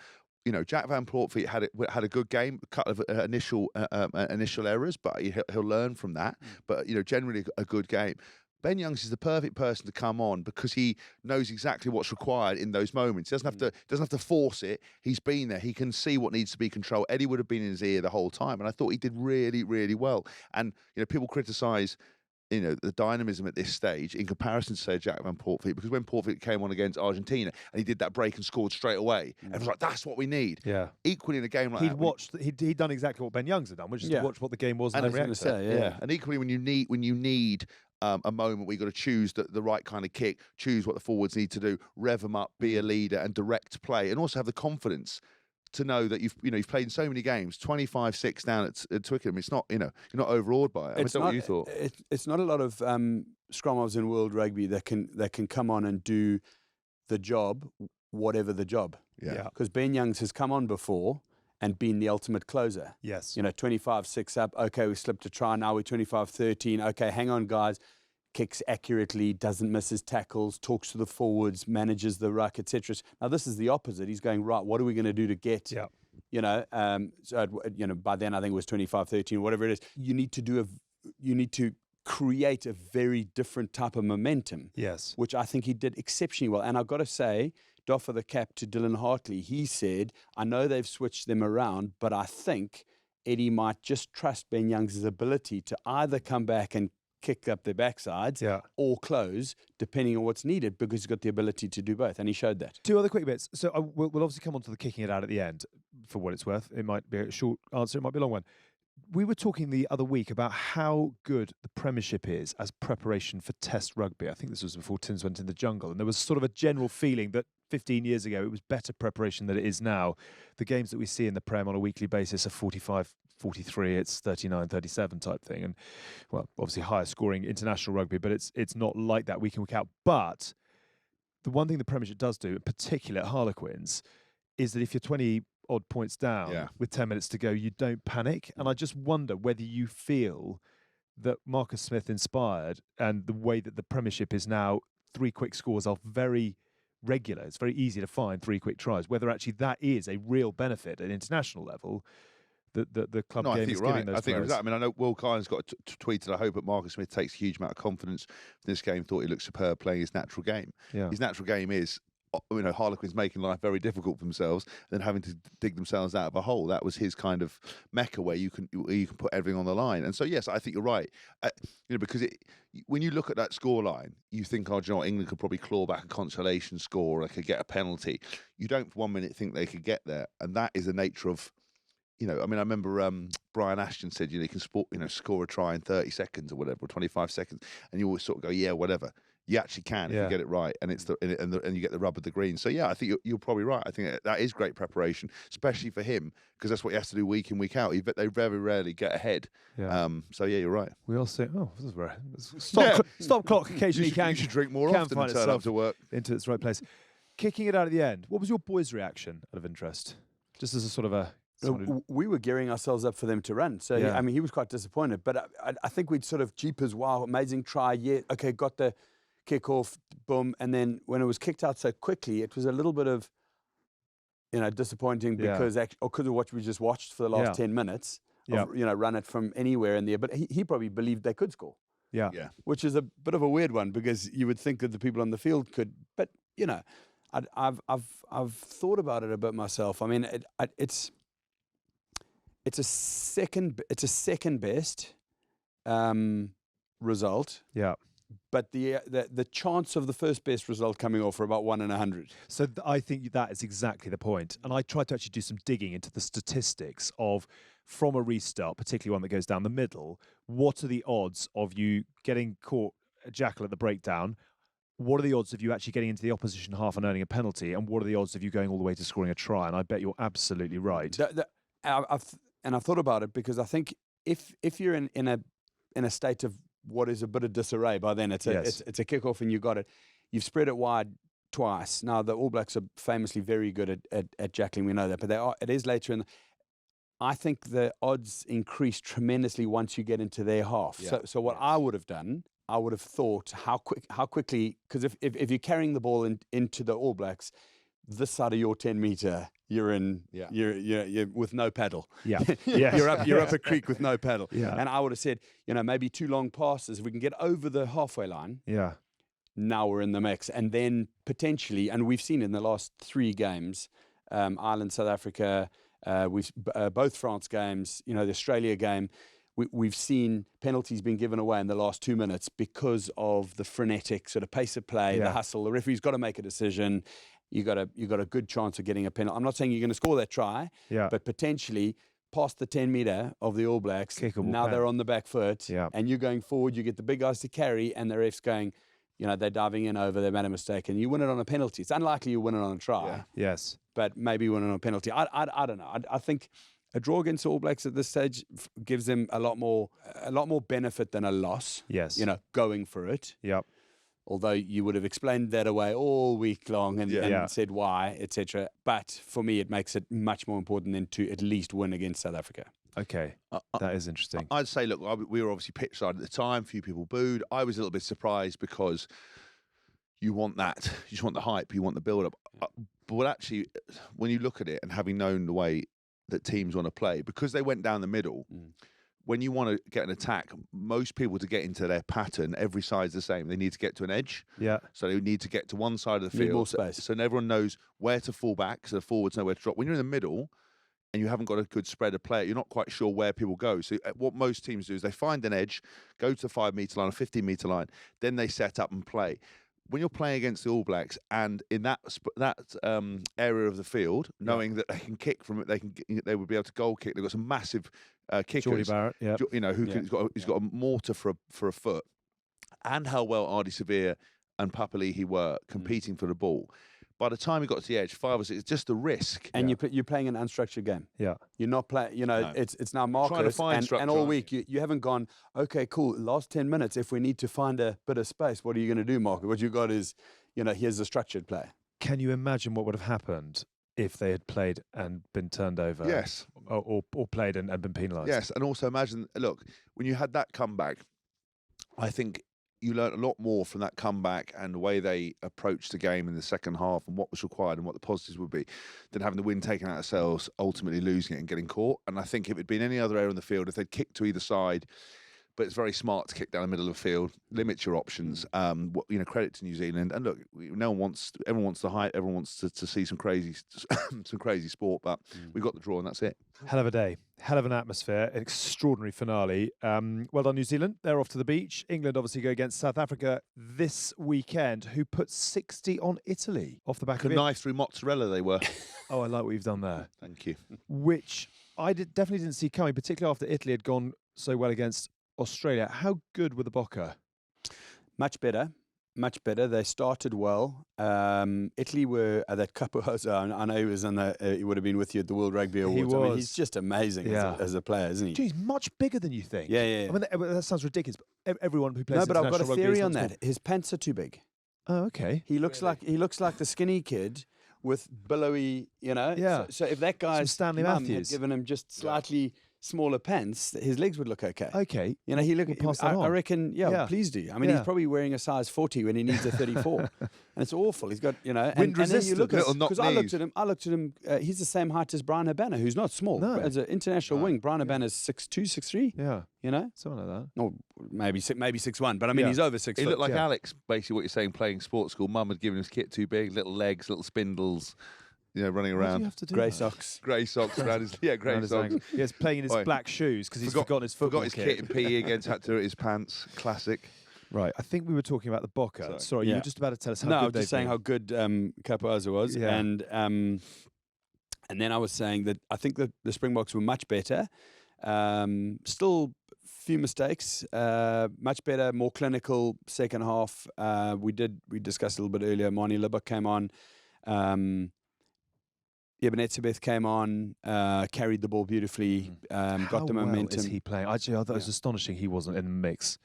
Jack Van Portfeet had a good game, a couple of initial errors, but he'll learn from that. But generally a good game. Ben Youngs is the perfect person to come on because he knows exactly what's required in those moments. He doesn't have to force it. He's been there. He can see what needs to be controlled. Eddie would have been in his ear the whole time, and I thought he did really, really well. And people criticise the dynamism at this stage in comparison to, say, Jack Van Portfeet, because when Portfeet came on against Argentina and he did that break and scored straight away, everyone's like, that's what we need. Yeah. Equally in a game like he'd done exactly what Ben Youngs had done, which is to watch what the game was and then react to it. And equally when you need a moment where you've got to choose the right kind of kick, choose what the forwards need to do, rev them up, be a leader and direct play, and also have the confidence to know that you've played in so many games, 25-6 down at Twickenham. It's not, you're not overawed by it. I mean, what you thought. It's not a lot of scrum-halves in World Rugby that can come on and do the job, whatever the job. Yeah. Because Ben Youngs has come on before and been the ultimate closer. Yes. 25-6 up. Okay, we slipped a try. Now we're 25-13. Okay, hang on, guys. Kicks accurately, doesn't miss his tackles, talks to the forwards, manages the ruck, etc. Now this is the opposite. He's going, right, what are we going to do to get? Yeah. By then I think it was 25-13, whatever it is. You need to create a very different type of momentum. Yes. Which I think he did exceptionally well. And I've got to say, doff of the cap to Dylan Hartley. He said, I know they've switched them around, but I think Eddie might just trust Ben Youngs' ability to either come back and kick up their backsides or close, depending on what's needed, because he's got the ability to do both, and he showed that. Two other quick bits. So we'll obviously come on to the kicking it out at the end, for what it's worth. It might be a short answer, it might be a long one. We were talking the other week about how good the Premiership is as preparation for Test rugby. I think this was before Tins went in the jungle, and there was sort of a general feeling that 15 years ago it was better preparation than it is now. The games that we see in the Prem on a weekly basis are 45, 43, it's 39, 37 type thing. And, well, obviously higher scoring international rugby, but it's not like that week in, week out. But the one thing the Premiership does do, in particular at Harlequins, is that if you're 20 odd points down with 10 minutes to go, you don't panic. And I just wonder whether you feel that Marcus Smith inspired, and the way that the Premiership is now, 3 quick scores are very regular. It's very easy to find 3 quick tries. Whether actually that is a real benefit at international level, that the club game is giving those I think players. I mean, I know Will Kyne's got tweeted, I hope that Marcus Smith takes a huge amount of confidence from this game, thought he looked superb playing his natural game. Yeah. His natural game is, Harlequins making life very difficult for themselves and then having to dig themselves out of a hole. That was his kind of mecca where you can put everything on the line. And so, yes, I think you're right. Because when you look at that scoreline, you think, oh, do you know what, England could probably claw back a consolation score, or they could get a penalty. You don't for 1 minute think they could get there. And that is the nature of, I remember Brian Ashton said, you can score a try in 30 seconds or whatever, or 25 seconds. And you always sort of go, yeah, whatever. You actually can if you get it right, and and you get the rub of the green. So yeah, I think you're probably right. I think that is great preparation, especially for him, because that's what he has to do week in, week out. But they very rarely get ahead. Yeah. So yeah, you're right. We all say, oh, this is very stop clock. Occasionally, you should drink more often and turn up to work into its right place. Kicking it out at the end. What was your boys' reaction out of interest? Just as a sort of a. We were gearing ourselves up for them to run. So, he was quite disappointed. But I think we'd sort of, jeepers, wow, amazing try. Yeah, okay, got the kick off, boom. And then when it was kicked out so quickly, it was a little bit of, disappointing because of what we just watched for the last 10 minutes. Run it from anywhere in there. But he probably believed they could score. Yeah. Which is a bit of a weird one, because you would think that the people on the field could. But, I've thought about it a bit myself. I mean, it's a second best result. Yeah. But the chance of the first best result coming off are about 1 in 100. So I think that is exactly the point. And I tried to actually do some digging into the statistics of, from a restart, particularly one that goes down the middle, what are the odds of you getting caught a jackal at the breakdown? What are the odds of you actually getting into the opposition half and earning a penalty? And what are the odds of you going all the way to scoring a try? And I bet you're absolutely right. I've thought about it, because I think if you're in a state of what is a bit of disarray by then, it's a kick-off and you got it. You've spread it wide twice. Now, the All Blacks are famously very good at jackling, we know that, but it is later in. I think the odds increase tremendously once you get into their half. Yeah. So what I would have done, I would have thought how quickly, because if you're carrying the ball into the All Blacks, this side of your 10 meter, you're in. Yeah. You're with no paddle. Yeah. You're up a creek with no paddle. Yeah. And I would have said, maybe 2 long passes. If we can get over the halfway line. Yeah. Now we're in the mix, and then potentially, and we've seen in the last 3 games, Ireland, South Africa, we've both France games. The Australia game. We've seen penalties being given away in the last 2 minutes because of the frenetic sort of pace of play, the hustle. The referee's got to make a decision. You got a good chance of getting a penalty. I'm not saying you're going to score that try, but potentially past the 10 meter of the All Blacks, now they're on the back foot, and you're going forward. You get the big guys to carry, and the ref's going, they're diving in over, they made a mistake, and you win it on a penalty. It's unlikely you win it on a try. Yeah. Yes, but maybe win it on a penalty. I don't know. I think a draw against All Blacks at this stage gives them a lot more benefit than a loss. Yes, going for it. Yep. Although you would have explained that away all week long and said why, etc. But for me, it makes it much more important than to at least win against South Africa. Okay, that is interesting. I'd say, look, we were obviously pitch side at the time. Few people booed. I was a little bit surprised because you want that. You just want the hype. You want the build-up. But actually, when you look at it and having known the way that teams want to play, because they went down the middle, when you want to get an attack, most people, to get into their pattern, every side's the same. They need to get to an edge. Yeah. So they need to get to one side of the field. Need more space. So everyone knows where to fall back, so the forwards know where to drop. When you're in the middle and you haven't got a good spread of play, you're not quite sure where people go. So what most teams do is they find an edge, go to the 5 metre line or 15 metre line, then they set up and play. when you're playing against the All Blacks and in that area of the field, knowing that they can kick from it, they would be able to goal kick. They've got some massive kickers. Geordie Barrett, yeah. You know, he's got a mortar for a foot, and how well Ardie Savea and Papali'i were competing for the ball. By the time he got to the edge, 5 or 6, it's just the risk. And you're playing an unstructured game. Yeah. You're not playing, No. it's now markers. Trying to find structure, and all aren't week you haven't gone, okay, cool, last 10 minutes, if we need to find a bit of space, what are you going to do, Mark? What you've got is, here's a structured play. Can you imagine what would have happened if they had played and been turned over? Yes. Or played and been penalised? Yes, and also imagine, look, when you had that comeback, I think you learned a lot more from that comeback and the way they approached the game in the second half and what was required and what the positives would be than having the win taken out of themselves, ultimately losing it and getting caught. And I think if it had been any other area on the field, if they'd kicked to either side, but it's very smart to kick down the middle of the field, limit your options. Credit to New Zealand. And look, everyone wants the hype, everyone wants to see some crazy sport, but we got the draw and that's it. Hell of a day, hell of an atmosphere, an extraordinary finale. Well done, New Zealand. They're off to the beach. England obviously go against South Africa this weekend, who put 60 on Italy off the back of it. Knife through mozzarella they were. Oh, I like what you've done there. Thank you. Which I definitely didn't see coming, particularly after Italy had gone so well against Australia. How good were the Bokke? Much better. They started well. Italy were at that Capuozzo. I know he was he would have been with you at the World Rugby Awards. He was. I mean, he's just amazing as a player, isn't he? Gee, he's much bigger than you think. Yeah. I mean, that sounds ridiculous. But everyone who plays No, but I've got a international rugby theory is on not that. His pants are too big. Oh, okay. He looks like the skinny kid with billowy, Yeah. So if that guy's Stanley mum had Matthews. given him just slightly smaller pants, his legs would look okay. Okay. He look. We'll pass that I on. reckon. Yeah, please do. I mean, he's probably wearing a size 40 when he needs a 34, and it's awful. He's got Wind and then you resistant, look at little knock because I looked knees. at him. He's the same height as Brian Habana, who's not small. No. As an international wing, Brian Habana is 6'2", 6'3". Yeah. Something like that. Or maybe 6'1", but I mean Yeah. he's over 6 He foot. looked like Alex, basically what you're saying, playing sports school. Mum had given his kit too big, little legs, little spindles, running Why do you around. have to do grey that? socks. Grey socks around his grey Around his socks. ankle. Yeah, he's playing in his Oi. black shoes because he's forgotten his football Forgot his kit in PE again, had to his pants. Classic. Right, I think we were talking about the Bokke. Sorry, you Yeah. were just about to tell us how No, I good was just they've saying been. how good Capuozzo was, Yeah. and then I was saying that I think that the Springboks were much better. Still few mistakes, much better, more clinical second half. We discussed a little bit earlier. Marnie Libba came on. Ebenezer came on, carried the ball beautifully, got the momentum. How well is he playing? Actually, I thought it was astonishing he wasn't in the mix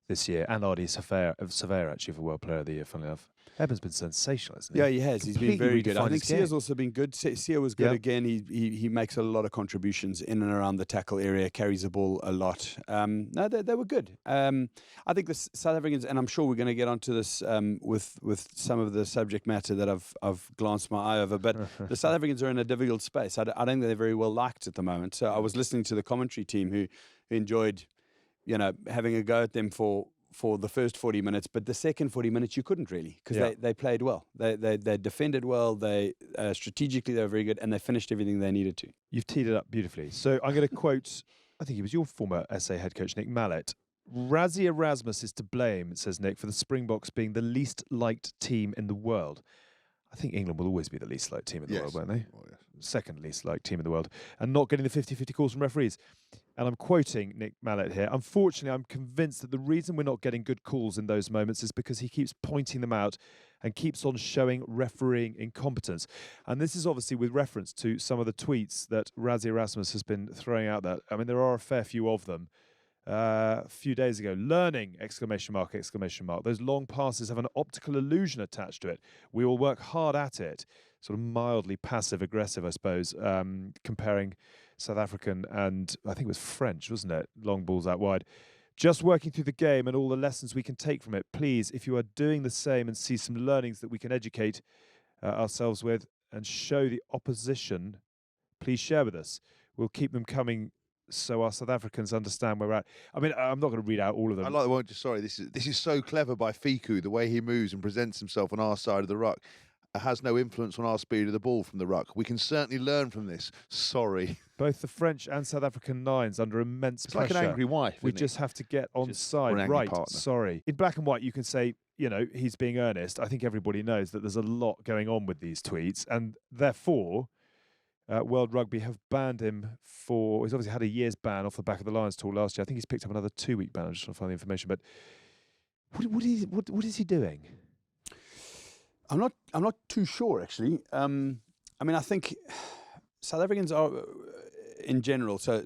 this year. And Ardie Savea, actually, for World Player of the Year, funnily enough. Eben's been sensational, isn't he? Yeah, he has. He's been Completely very good. I redefined think his game. Sia's also been good. Sia was good Yeah. again. He makes a lot of contributions in and around the tackle area, carries the ball a lot. No, they were good. I think the South Africans, and I'm sure we're going to get onto this with some of the subject matter that I've glanced my eye over, but the South Africans are in a difficult space. I don't think they're very well liked at the moment. So I was listening to the commentary team who enjoyed, having a go at them for the first 40 minutes, but the second 40 minutes you couldn't really because they played well. They defended well. They strategically they were very good, and they finished everything they needed to. You've teed it up beautifully. So I'm going to quote, I think he was your former SA head coach, Nick Mallett. Rassie Erasmus is to blame, says Nick, for the Springboks being the least liked team in the world. I think England will always be the least liked team in the world, won't they? Oh, yes. Second least liked team in the world, and not getting the 50-50 calls from referees. And I'm quoting Nick Mallett here. Unfortunately, I'm convinced that the reason we're not getting good calls in those moments is because he keeps pointing them out and keeps on showing refereeing incompetence. And this is obviously with reference to some of the tweets that Rassie Erasmus has been throwing out there. I mean, there are a fair few of them. A few days ago, learning, ! Those long passes have an optical illusion attached to it. We all work hard at it. Sort of mildly passive-aggressive, I suppose, comparing South African and I think it was French, wasn't it? Long balls out wide. Just working through the game and all the lessons we can take from it. Please, if you are doing the same and see some learnings that we can educate ourselves with and show the opposition, please share with us. We'll keep them coming so our South Africans understand where we're at. I mean, I'm not going to read out all of them. I like the one. Sorry, this is so clever by Fiku, the way he moves and presents himself on our side of the ruck. has no influence on our speed of the ball from the ruck. We can certainly learn from this. Sorry. Both the French and South African nines under immense It's pressure. like an angry wife. We isn't just it? have to get on Just- side. or an angry Right, partner. sorry. In black and white, you can say, he's being earnest. I think everybody knows that there's a lot going on with these tweets, and therefore, World Rugby have banned him he's obviously had a year's ban off the back of the Lions tour last year. I think he's picked up another 2-week ban. I'm just trying to find the information. But what is he doing? I'm not too sure, actually. I think South Africans are, in general, so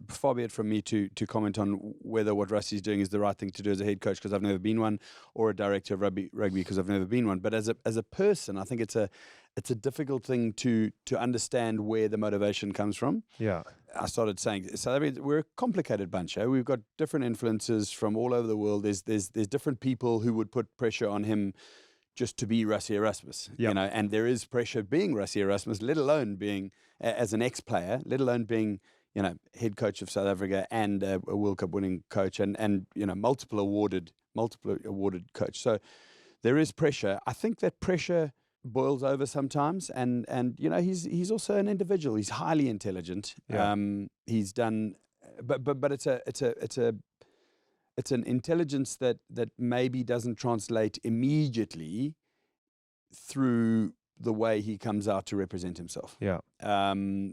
far be it from me to comment on whether what Rassie's doing is the right thing to do as a head coach, because I've never been one, or a director of rugby because I've never been one. But as a person, I think it's a difficult thing to understand where the motivation comes from. Yeah. I started saying South Africans, we're a complicated bunch. We've got different influences from all over the world. There's different people who would put pressure on him just to be Rassie Erasmus, and there is pressure being Rassie Erasmus, let alone being as an ex-player, let alone being, head coach of South Africa and a World Cup winning coach and multiple awarded coach. So there is pressure. I think that pressure boils over sometimes, and he's also an individual. He's highly intelligent. Yeah. He's done, but it's an intelligence that maybe doesn't translate immediately through the way he comes out to represent himself. Yeah.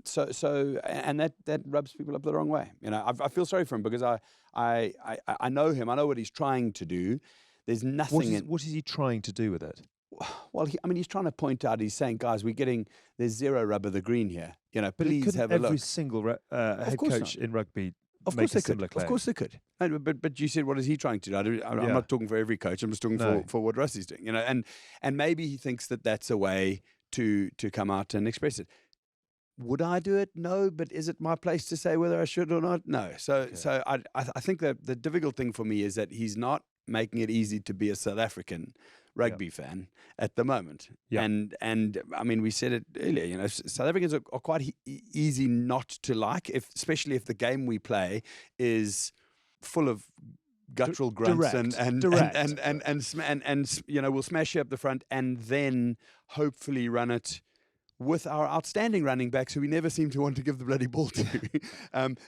So that rubs people up the wrong way. I feel sorry for him because I know him. I know what he's trying to do. There's nothing. What is he trying to do with it? Well, he's trying to point out. He's saying, guys, there's zero rub of the green here. Please have a look. Every single head coach in rugby. Of make course they a similar could. claim. Of course they could. But you said, what is he trying to do? I'm not talking for every coach. I'm just talking for what Rassie's doing. And maybe he thinks that that's a way to come out and express it. Would I do it? No. But is it my place to say whether I should or not? No. So I think that the difficult thing for me is that he's not making it easy to be a South African rugby fan at the moment. Yeah. And I mean, we said it earlier, South Africans are quite easy not to like, especially if the game we play is full of guttural grunts and we'll smash you up the front and then hopefully run it with our outstanding running backs who we never seem to want to give the bloody ball to.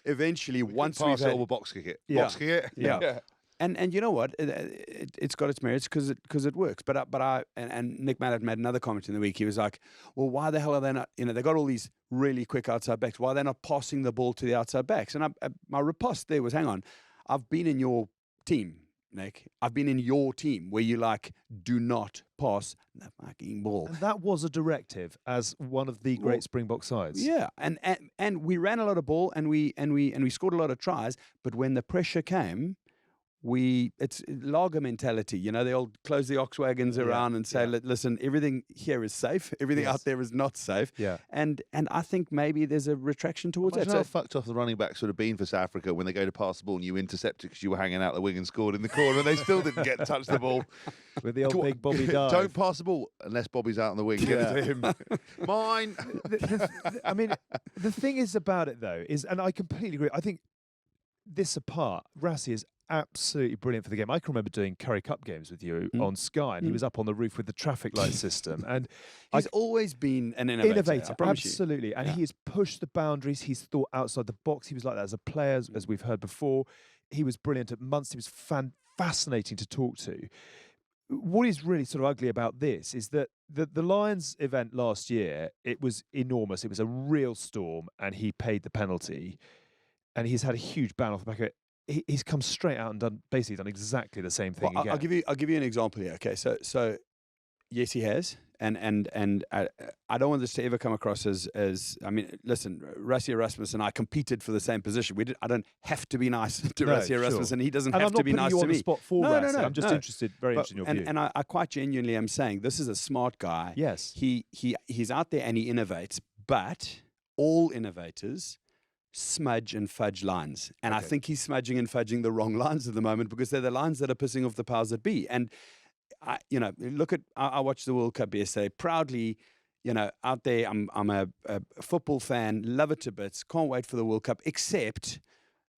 Eventually, once we've had... or box kick it. Yeah. Box kick it. Yeah. And you know what? It's got its merits because it works. But Nick Mallett made another comment in the week. He was like, "Well, why the hell are they not? They got all these really quick outside backs. Why are they not passing the ball to the outside backs?" And my riposte there was, "Hang on, I've been in your team, Nick. I've been in your team where you do not pass the fucking ball." And that was a directive as one of the great Springbok sides. Yeah, and we ran a lot of ball and we scored a lot of tries. But when the pressure came, it's lager mentality, they all close the ox wagons around and say, listen, everything here is safe, everything out there is not safe. Yeah. And I think maybe there's a retraction towards Imagine that. how fucked off the running backs would have been for South Africa when they go to pass the ball and you intercept it because you were hanging out the wing and scored in the corner and they still didn't get to touch the ball. With the old big Bobby dive. Don't pass the ball unless Bobby's out on the wing. Get it to him. Mine. I mean, the thing is about it, though, and I completely agree, I think this apart, Rassie is absolutely brilliant for the game. I can remember doing Curry Cup games with you on Sky, and he was up on the roof with the traffic light system. And he's always been an innovator. I promise absolutely. You. And he has pushed the boundaries. He's thought outside the box. He was like that as a player, as we've heard before. He was brilliant at Munster. He was fascinating to talk to. What is really sort of ugly about this is that the Lions event last year, it was enormous. It was a real storm, and he paid the penalty. And he's had a huge ban off the back of it. He's come straight out and done exactly the same thing again. I'll give you an example here. Okay, so yes, he has, and I don't want this to ever come across as I mean, listen, Rassie Erasmus and I competed for the same position. I don't have to be nice to Rassie Erasmus, and he doesn't have to be nice to me. I'm not putting you on the spot for Rassie. No, I'm just interested in your view. And I quite genuinely am saying this is a smart guy. Yes, he's out there and he innovates, but all innovators smudge and fudge lines. And I think he's smudging and fudging the wrong lines at the moment because they're the lines that are pissing off the powers that be. And, I watched the World Cup yesterday proudly, out there. I'm a football fan, love it to bits, can't wait for the World Cup, except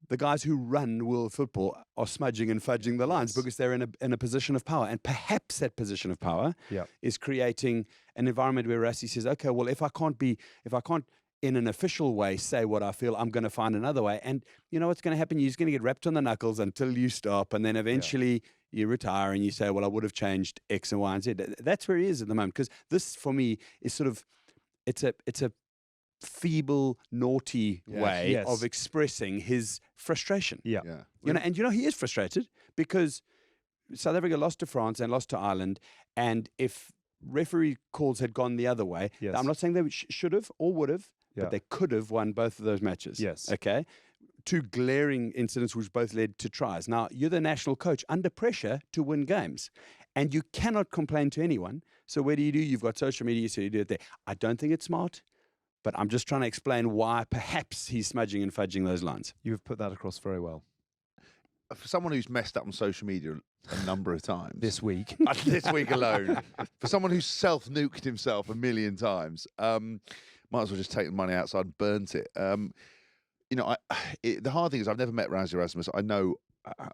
the guys who run world football are smudging and fudging the lines because they're in a position of power. And perhaps that position of power is creating an environment where Rassie says, okay, well, if I can't in an official way say what I feel, I'm going to find another way. And you know what's going to happen? You're just going to get wrapped on the knuckles until you stop. And then eventually you retire and you say, well, I would have changed X and Y and Z. That's where he is at the moment. Because this, for me, is sort of, it's a feeble, naughty way of expressing his frustration. Yeah. You know, and he is frustrated because South Africa lost to France and lost to Ireland. And if referee calls had gone the other way, I'm not saying they should have or would have, but they could have won both of those matches. Yes. Okay. Two glaring incidents which both led to tries. Now, you're the national coach under pressure to win games, and you cannot complain to anyone. So what do? You've got social media, so you do it there. I don't think it's smart, but I'm just trying to explain why perhaps he's smudging and fudging those lines. You've put that across very well. For someone who's messed up on social media a number of times. This week. This week alone. For someone who's self-nuked himself a million times, might as well just take the money outside and burnt it. You know, the hard thing is I've never met Rassie Erasmus. I know,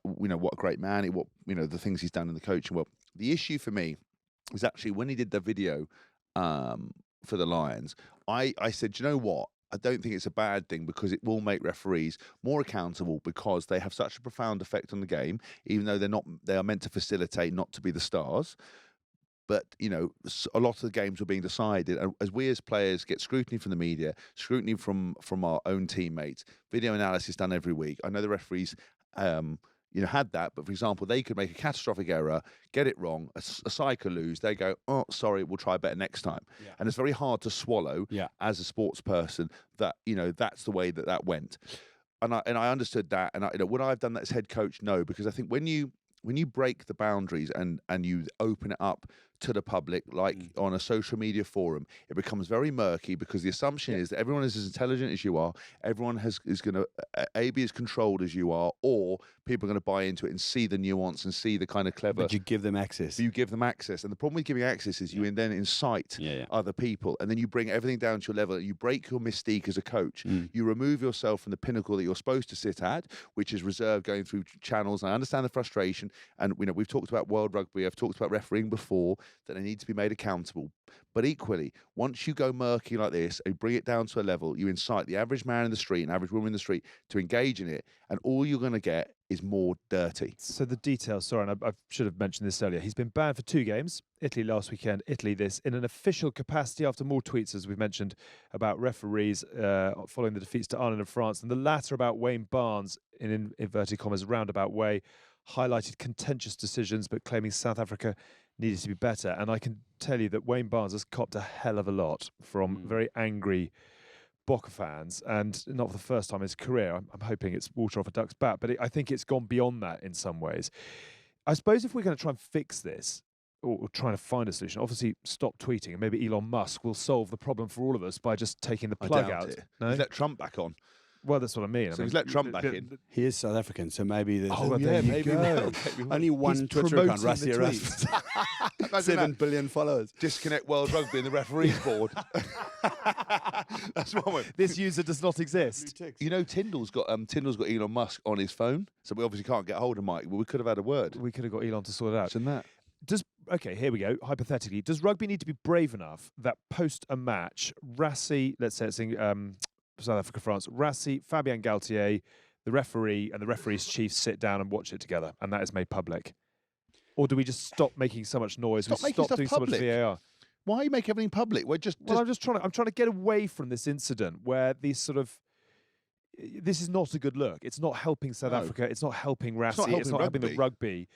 what a great man, the things he's done in the coaching world. The issue for me is actually when he did the video for the Lions, I said, you know what? I don't think it's a bad thing because it will make referees more accountable because they have such a profound effect on the game, even though they are meant to facilitate, not to be the stars. But, a lot of the games were being decided. And as we as players get scrutiny from the media, scrutiny from our own teammates, video analysis done every week. I know the referees, had that. But, for example, they could make a catastrophic error, get it wrong, a side could lose. They go, oh, sorry, we'll try better next time. Yeah. And it's very hard to swallow as a sports person that, that's the way that went. And I understood that. And would I have done that as head coach? No, because I think when you break the boundaries and you open it up to the public, like on a social media forum, it becomes very murky because the assumption is that everyone is as intelligent as you are, everyone is going to be as controlled as you are, or people are going to buy into it and see the nuance and see the kind of clever. But you give them access. You give them access. And the problem with giving access is you then incite other people, and then you bring everything down to your level. You break your mystique as a coach. You remove yourself from the pinnacle that you're supposed to sit at, which is reserved going through channels. And I understand the frustration. And we've talked about World Rugby. I've talked about refereeing before, that they need to be made accountable. But equally, once you go murky like this and bring it down to a level, you incite the average man in the street and average woman in the street to engage in it, and all you're going to get is more dirty. So the details, sorry, and I should have mentioned this earlier. He's been banned for 2 games, Italy last weekend, Italy this, in an official capacity after more tweets, as we've mentioned, about referees following the defeats to Ireland and France, and the latter about Wayne Barnes, in inverted commas, roundabout way, highlighted contentious decisions, but claiming South Africa needed to be better. And I can tell you that Wayne Barnes has copped a hell of a lot from very angry Boca fans, and not for the first time in his career. I'm hoping it's water off a duck's back, but I think it's gone beyond that in some ways. I suppose if we're going to try and fix this, or trying to find a solution, obviously stop tweeting, and maybe Elon Musk will solve the problem for all of us by just taking the plug out. No? He's let Trump back on. Well, that's what I mean. So he's let Trump back in. He is South African, so maybe there's maybe only one Twitter account, Rassie Erasmus. 7 billion followers. Disconnect World Rugby and the referees board. That's one way. This user does not exist. Tyndall's got Elon Musk on his phone, so we obviously can't get hold of Mike. But we could have had a word. We could have got Elon to sort it out. Isn't that? Okay, here we go. Hypothetically, does rugby need to be brave enough that post a match, Rassie, let's say it's in South Africa, France, Rassie, Fabien Galtier, the referee, and the referee's chief sit down and watch it together, and that is made public? Or do we just stop making so much noise? Stop doing so much VAR. Why you make everything public? I'm trying to get away from this incident where this is not a good look. It's not helping South Africa. It's not helping Rassie. It's not helping the rugby.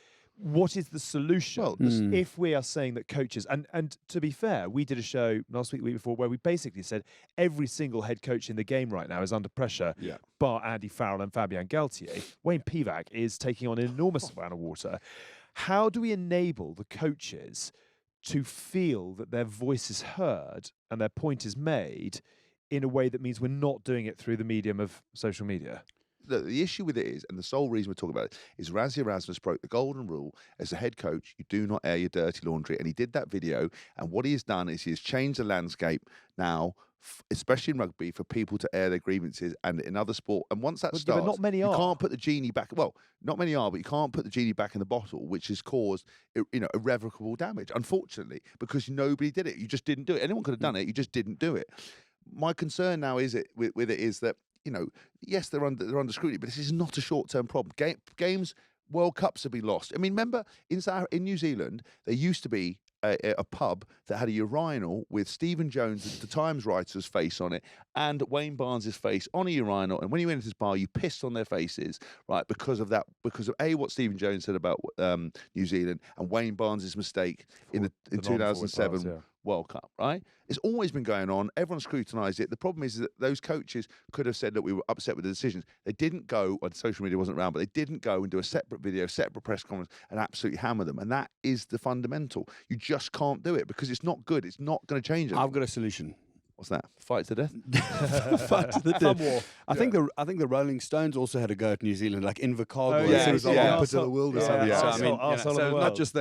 What is the solution if we are saying that coaches, and to be fair, we did a show last week, the week before, where we basically said every single head coach in the game right now is under pressure, bar Andy Farrell and Fabien Galtier. Wayne Pivac is taking on an enormous amount of water. How do we enable the coaches to feel that their voice is heard and their point is made in a way that means we're not doing it through the medium of social media? The issue with it is, and the sole reason we're talking about it, is Rassie Erasmus broke the golden rule. As a head coach, you do not air your dirty laundry. And he did that video. And what he has done is he has changed the landscape now especially in rugby, for people to air their grievances, and in other sport. And once that starts, but not many you are. can't put the genie back. Well, not many are, but you can't put the genie back in the bottle, which has caused irrevocable damage, unfortunately, because nobody did it. You just didn't do it. Anyone could have done it. You just didn't do it. My concern now is with it is that, yes, they're under scrutiny, but this is not a short-term problem. Games, World Cups have been lost. I mean, remember in New Zealand, there used to be a pub that had a urinal with Stephen Jones, the Times writer's face on it, and Wayne Barnes' face on a urinal. And when you went into this bar, you pissed on their faces, right? Because of what Stephen Jones said about New Zealand, and Wayne Barnes' mistake in 2007 World Cup, right? It's always been going on. Everyone scrutinised it. The problem is that those coaches could have said that we were upset with the decisions. They didn't go, and social media wasn't around, but they didn't go and do a separate video, separate press conference, and absolutely hammer them. And that is the fundamental. You just can't do it because it's not good. It's not going to change it. I've got a solution. What's that? Fight to death? Fight to the death. Thumb war. I think the Rolling Stones also had a go at New Zealand, like Invercargill. Oh, yeah, it was the yeah. opposite of the world or Yeah. something. Yeah. So, I mean, Arsehole of the not world. just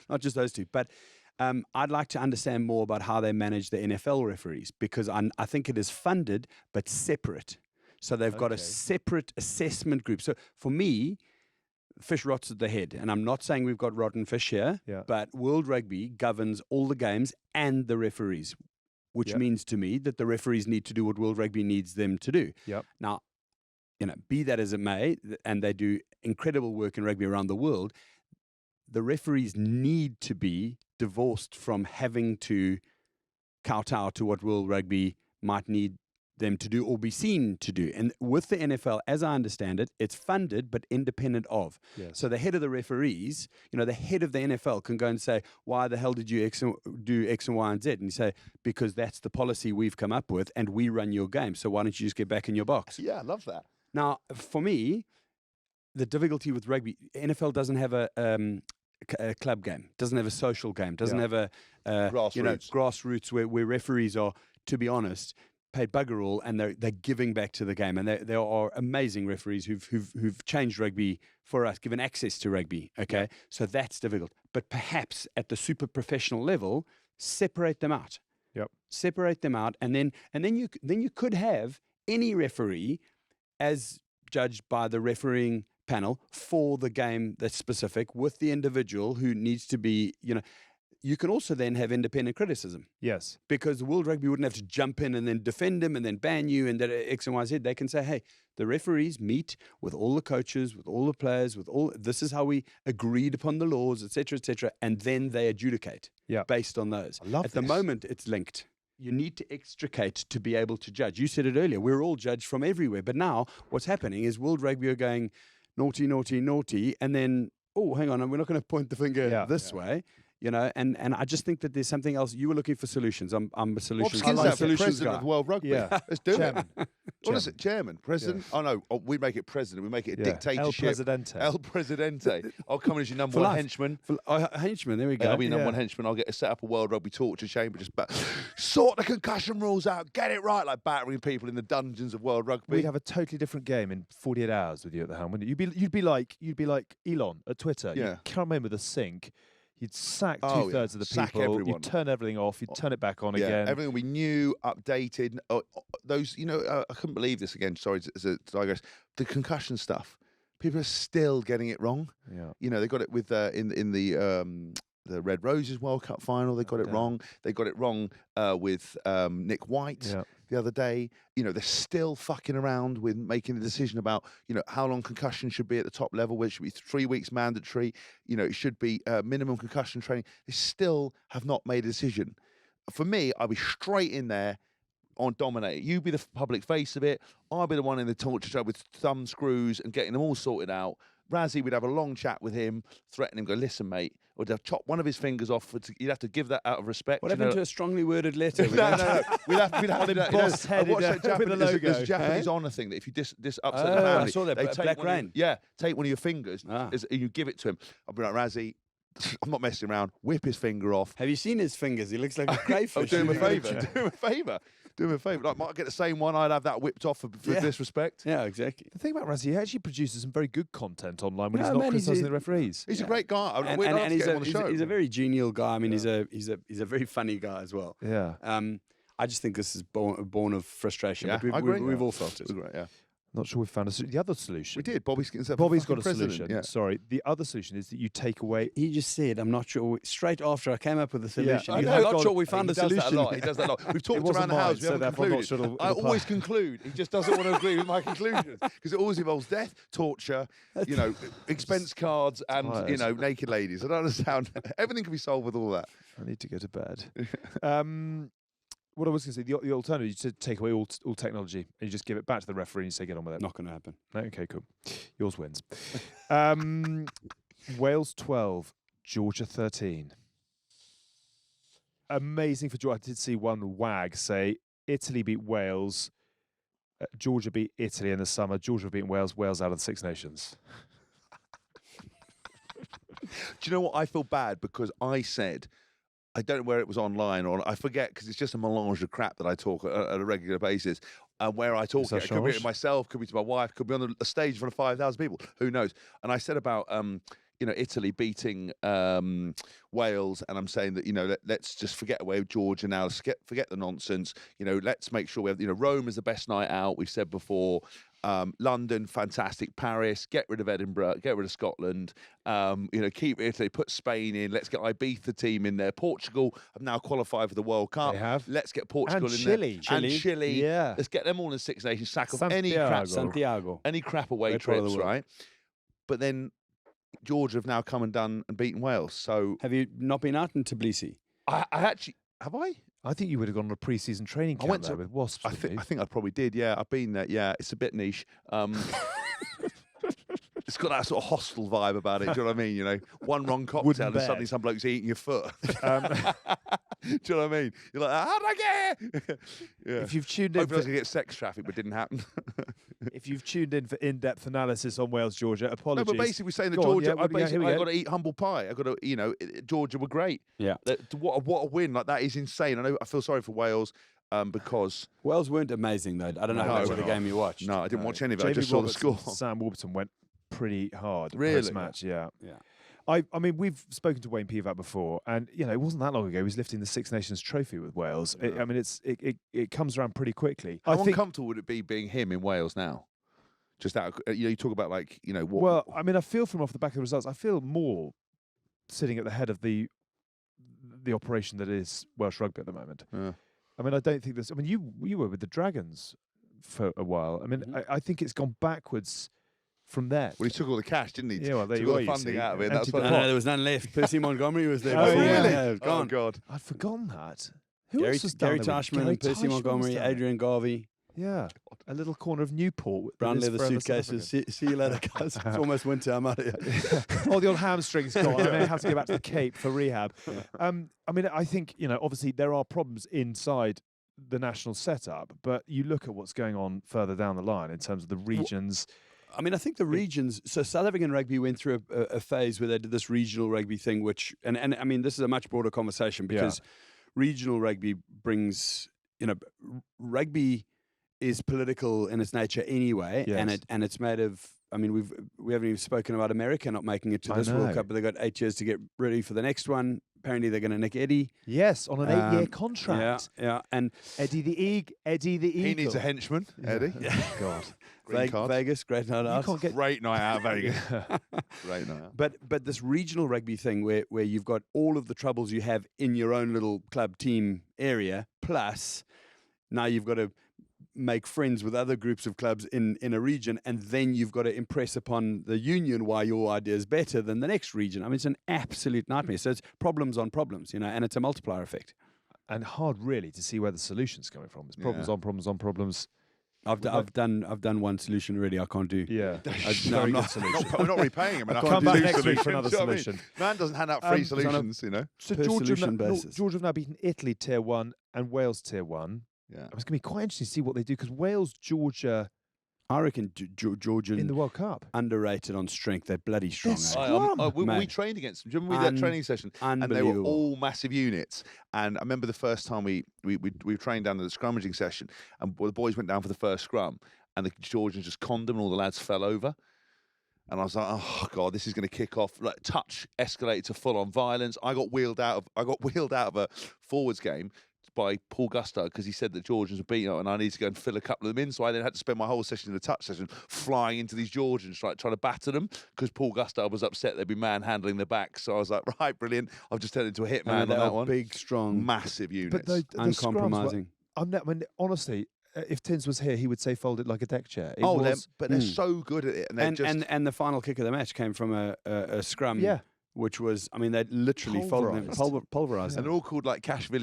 not just those two, but I'd like to understand more about how they manage the NFL referees, because I think it is funded but separate. So they've got a separate assessment group. So for me, fish rots at the head. And I'm not saying we've got rotten fish here, but World Rugby governs all the games and the referees, which means to me that the referees need to do what World Rugby needs them to do. Now, be that as it may, and they do incredible work in rugby around the world, the referees need to be divorced from having to kowtow to what World Rugby might need them to do or be seen to do. And with the NFL, as I understand it, it's funded but independent of. So the head of the referees, the head of the NFL can go and say, why the hell did you do X and Y and Z? And you say, because that's the policy we've come up with and we run your game. So why don't you just get back in your box? Yeah, I love that. Now, for me, the difficulty with rugby, NFL doesn't have a club game, doesn't have a social game, doesn't have a grassroots where referees are, to be honest, paid bugger all, and they're giving back to the game. And there are amazing referees who've changed rugby for us, given access to rugby. Okay, so that's difficult. But perhaps at the super professional level, separate them out. Separate them out, and then you could have any referee as judged by the refereeing panel for the game that's specific, with the individual who needs to be, you can also then have independent criticism. Yes. Because the World Rugby wouldn't have to jump in and then defend him and then ban you and that X and Y, Z. They can say, hey, the referees meet with all the coaches, with all the players, this is how we agreed upon the laws, etc., and then they adjudicate based on those. At the moment, it's linked. You need to extricate to be able to judge. You said it earlier, we're all judged from everywhere. But now what's happening is World Rugby are going naughty, naughty, naughty, and then, oh, hang on, we're not going to point the finger this way. And I just think that there's something else. You were looking for solutions. I'm a solutions guy. Bob Skinstad, president of World Rugby. Let's do Chairman. it. What is it? Chairman? President? Oh, no. Oh, we make it president. We make it a dictatorship. El Presidente. I'll come in as your number one henchman. Henchman, there we go. I'll be your number one henchman. I'll get to set up a World Rugby torture chamber. Just sort the concussion rules out. Get it right, like battering people in the dungeons of World Rugby. We'd have a totally different game in 48 hours with you at the helm, wouldn't you? You'd be like Elon at Twitter. You'd come in with a sink. You'd sack two-thirds of the people. Everyone. You'd turn everything off. You'd turn it back on again. Everything will be new, updated. Those, I couldn't believe this again. Sorry to digress. The concussion stuff. People are still getting it wrong. They got it with in the Red Roses World Cup final. They got it wrong. They got it wrong with Nick White the other day. They're still fucking around with making the decision about, how long concussion should be at the top level, which should be 3 weeks mandatory. It should be minimum concussion training. They still have not made a decision. For me, I'll be straight in there on dominate. You be the public face of it. I'll be the one in the torture show with thumb screws and getting them all sorted out. Rassie, we'd have a long chat with him, threaten him, go, listen, mate, or they'll chop one of his fingers off. You'd have to give that out of respect. What happened to a strongly worded letter? No. We'd have to do that. With the logo. There's a Japanese honour thing that if you upset the family, I saw that. they take Black Rain. Take one of your fingers and you give it to him. I'll be like, Rassie, I'm not messing around. Whip his finger off. Have you seen his fingers? He looks like a crayfish. Do him a favour. Do him a favour. Like, might get the same one. I'd have that whipped off for disrespect. Yeah, exactly. The thing about Rassie, he actually produces some very good content online when he's not criticising the referees. He's a great guy. And he's a very genial guy. I mean, he's a very funny guy as well. Yeah. I just think this is born of frustration. Yeah, but I agree. we've all felt it. Right, yeah. Not sure we've found the other solution. We did. Bobby's got a solution. Yeah. Sorry. The other solution is that you take away. He just said, I'm not sure. Straight after I came up with the solution, I I'm know. not sure we found He a does solution. that a lot. He does that a lot. We've talked wasn't around the mine, house. We so haven't therefore I'm not concluded. sure it'll I apply. always conclude. He just doesn't want to agree with my conclusions because it always involves death, torture, expense cards, and naked ladies. I don't understand. Everything can be solved with all that. I need to go to bed. What I was going to say, the alternative is to take away all technology and you just give it back to the referee and you say, get on with it. Not going to happen. No? Okay, cool. Yours wins. Wales 12, Georgia 13. Amazing for Georgia. I did see one wag say, Italy beat Wales, Georgia beat Italy in the summer, Georgia beat Wales, Wales out of the Six Nations. Do you know what? I feel bad because I said, I don't know where it was online or I forget because it's just a melange of crap that I talk at a regular basis. Where I talk, it could be to myself, could be to my wife, could be on a stage in front of 5,000 people. Who knows? And I said about Italy beating Wales, and I'm saying that let's just forget away Georgia now. Let's forget the nonsense. Let's make sure we have Rome is the best night out. We've said before. London, fantastic. Paris, get rid of Edinburgh, get rid of Scotland. Keep Italy, put Spain in. Let's get Ibiza team in there. Portugal have now qualified for the World Cup. They have. Let's get Portugal And in Chile. there. And Chile. Yeah. Let's get them all in Six Nations. Sack off Santiago. any crap away Great part of the trips, world. right? But then Georgia have now come and done and beaten Wales. So Have you not been out in Tbilisi? I actually have I. I think you would have gone on a pre-season training camp went there to- with Wasps. I think I probably did. Yeah, I've been there. Yeah, it's a bit niche. It's got that sort of hostile vibe about it. Do you know what I mean? One wrong cocktail Wooden and bed. suddenly some bloke's eating your foot. Do you know what I mean? You're like, how did I get here? Yeah. If you've tuned in, Hopefully I was going to get sex traffic, but didn't happen. if you've tuned in for in-depth analysis on Wales, Georgia, apologies. No, but basically we're saying that Go on, Georgia, yeah, here we I go. got to eat humble pie. I got to, Georgia were great. Yeah. What a win! Like that is insane. I feel sorry for Wales because Wales weren't amazing, though. I don't know No, if that was they're the not. game you watched. no, I didn't watch any of it. I Jamie just saw the Roberts score. and Sam Warburton went pretty hard Really? post-match, yeah. Yeah. I mean, we've spoken to Wayne Pivac before, and it wasn't that long ago. He was lifting the Six Nations trophy with Wales. Yeah. It comes around pretty quickly. How I think. uncomfortable would it be being him in Wales now? Just out, you talk about what? Well, I mean, I feel from off the back of the results, I feel more sitting at the head of the operation that is Welsh rugby at the moment. Yeah. I mean, I don't think this. I mean, you were with the Dragons for a while. I mean, I think it's gone backwards from there. Well, he took all the cash, didn't he? Yeah, well, there took you all are, the you funding see. out of it. Empty That's the what. pot. No, there was none left. Percy Montgomery was there. Oh, before. really? Yeah, it was Oh gone. God. I'd forgotten that. Who Gary, else was down Gary there? Teichmann, Gary Percy Teichmann was Montgomery, down there. Adrian Garvey, Yeah, a little corner of Newport. with brown his leather forever South suitcases. See you later, guys. It's almost winter. I'm out of here. Oh, the old hamstring's gone. I may have to go back to the Cape for rehab. I mean, I think, obviously there are problems inside the national setup, but you look at what's going on further down the line in terms of the regions. I mean, I think the regions. So South African rugby went through a phase where they did this regional rugby thing, which, and I mean, this is a much broader conversation because regional rugby brings, rugby is political in its nature anyway, Yes. and it's made of. I mean, we haven't even spoken about America not making it to this World know. Cup, but they got 8 years to get ready for the next one. Apparently, they're going to nick Eddie. Yes, on an 8-year contract. Yeah, and Eddie the Eagle. He needs a henchman, Eddie. God. Green card. Vegas, great night You out. can't get. Great night out, Vegas. Great night out. But this regional rugby thing where you've got all of the troubles you have in your own little club team area, plus now you've got to make friends with other groups of clubs in a region, and then you've got to impress upon the union why your idea is better than the next region. I mean, it's an absolute nightmare. So it's problems on problems, and it's a multiplier effect. And hard, really, to see where the solution's coming from. It's problems Yeah. on problems on problems. I've done one solution already. I can't do. Yeah. No, I'm Very not- good solution. We're not repaying him enough. Come to back do next week for solutions, another do you know what I mean? solution. Man doesn't hand out free it's on a- solutions, So Per solution basis. Georgia have now beaten Italy Tier 1 and Wales Tier 1. Yeah. It's going to be quite interesting to see what they do because Wales, Georgia I reckon Georgian in the World Cup. underrated on strength. They're bloody strong. They're eh? We Mate. trained against them. Do you remember that training session? And they were Unbelievable. all massive units. And I remember the first time we trained down at the scrummaging session, and the boys went down for the first scrum, and the Georgians just conned them, and all the lads fell over. And I was like, oh God, this is going to kick off. Like, touch escalated to full on violence. I got wheeled out of a forwards game by Paul Guster because he said that Georgians were beaten up and I need to go and fill a couple of them in. So I then had to spend my whole session in the touch session flying into these Georgians, trying to batter them because Paul Guster was upset they'd be manhandling their back. So I was like, right, brilliant. I've just turned into a hitman on that one. Big, strong, massive units. But the uncompromising. Honestly, if Tins was here, he would say fold it like a deck chair. They're so good at it. And the final kick of the match came from a scrum. Yeah. Which was, I mean, they literally pulverized and they're all called like Cashville,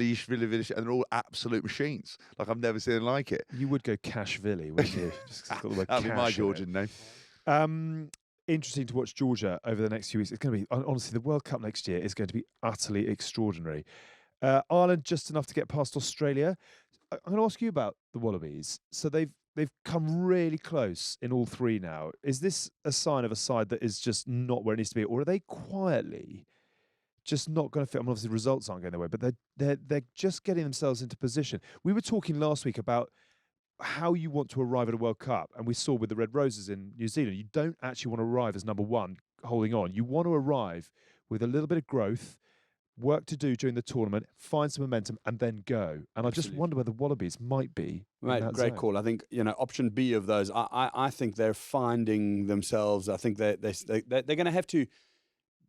and they're all absolute machines. Like I've never seen anything like it. You would go Cashville, wouldn't you? That'd be my Georgian name. Interesting to watch Georgia over the next few weeks. It's going to be, honestly, the World Cup next year is going to be utterly extraordinary. Ireland just enough to get past Australia. I'm going to ask you about the Wallabies. So they've come really close in all three now. Is this a sign of a side that is just not where it needs to be, or are they quietly just not going to fit? I mean, obviously, results aren't going their way, but they're just getting themselves into position. We were talking last week about how you want to arrive at a World Cup, and we saw with the Red Roses in New Zealand, you don't actually want to arrive as number one, holding on. You want to arrive with a little bit of growth, work to do during the tournament, find some momentum, and then go. And I just wonder where the Wallabies might be. Right, great call. I think option B of those. I think they're finding themselves. I think they're going to have to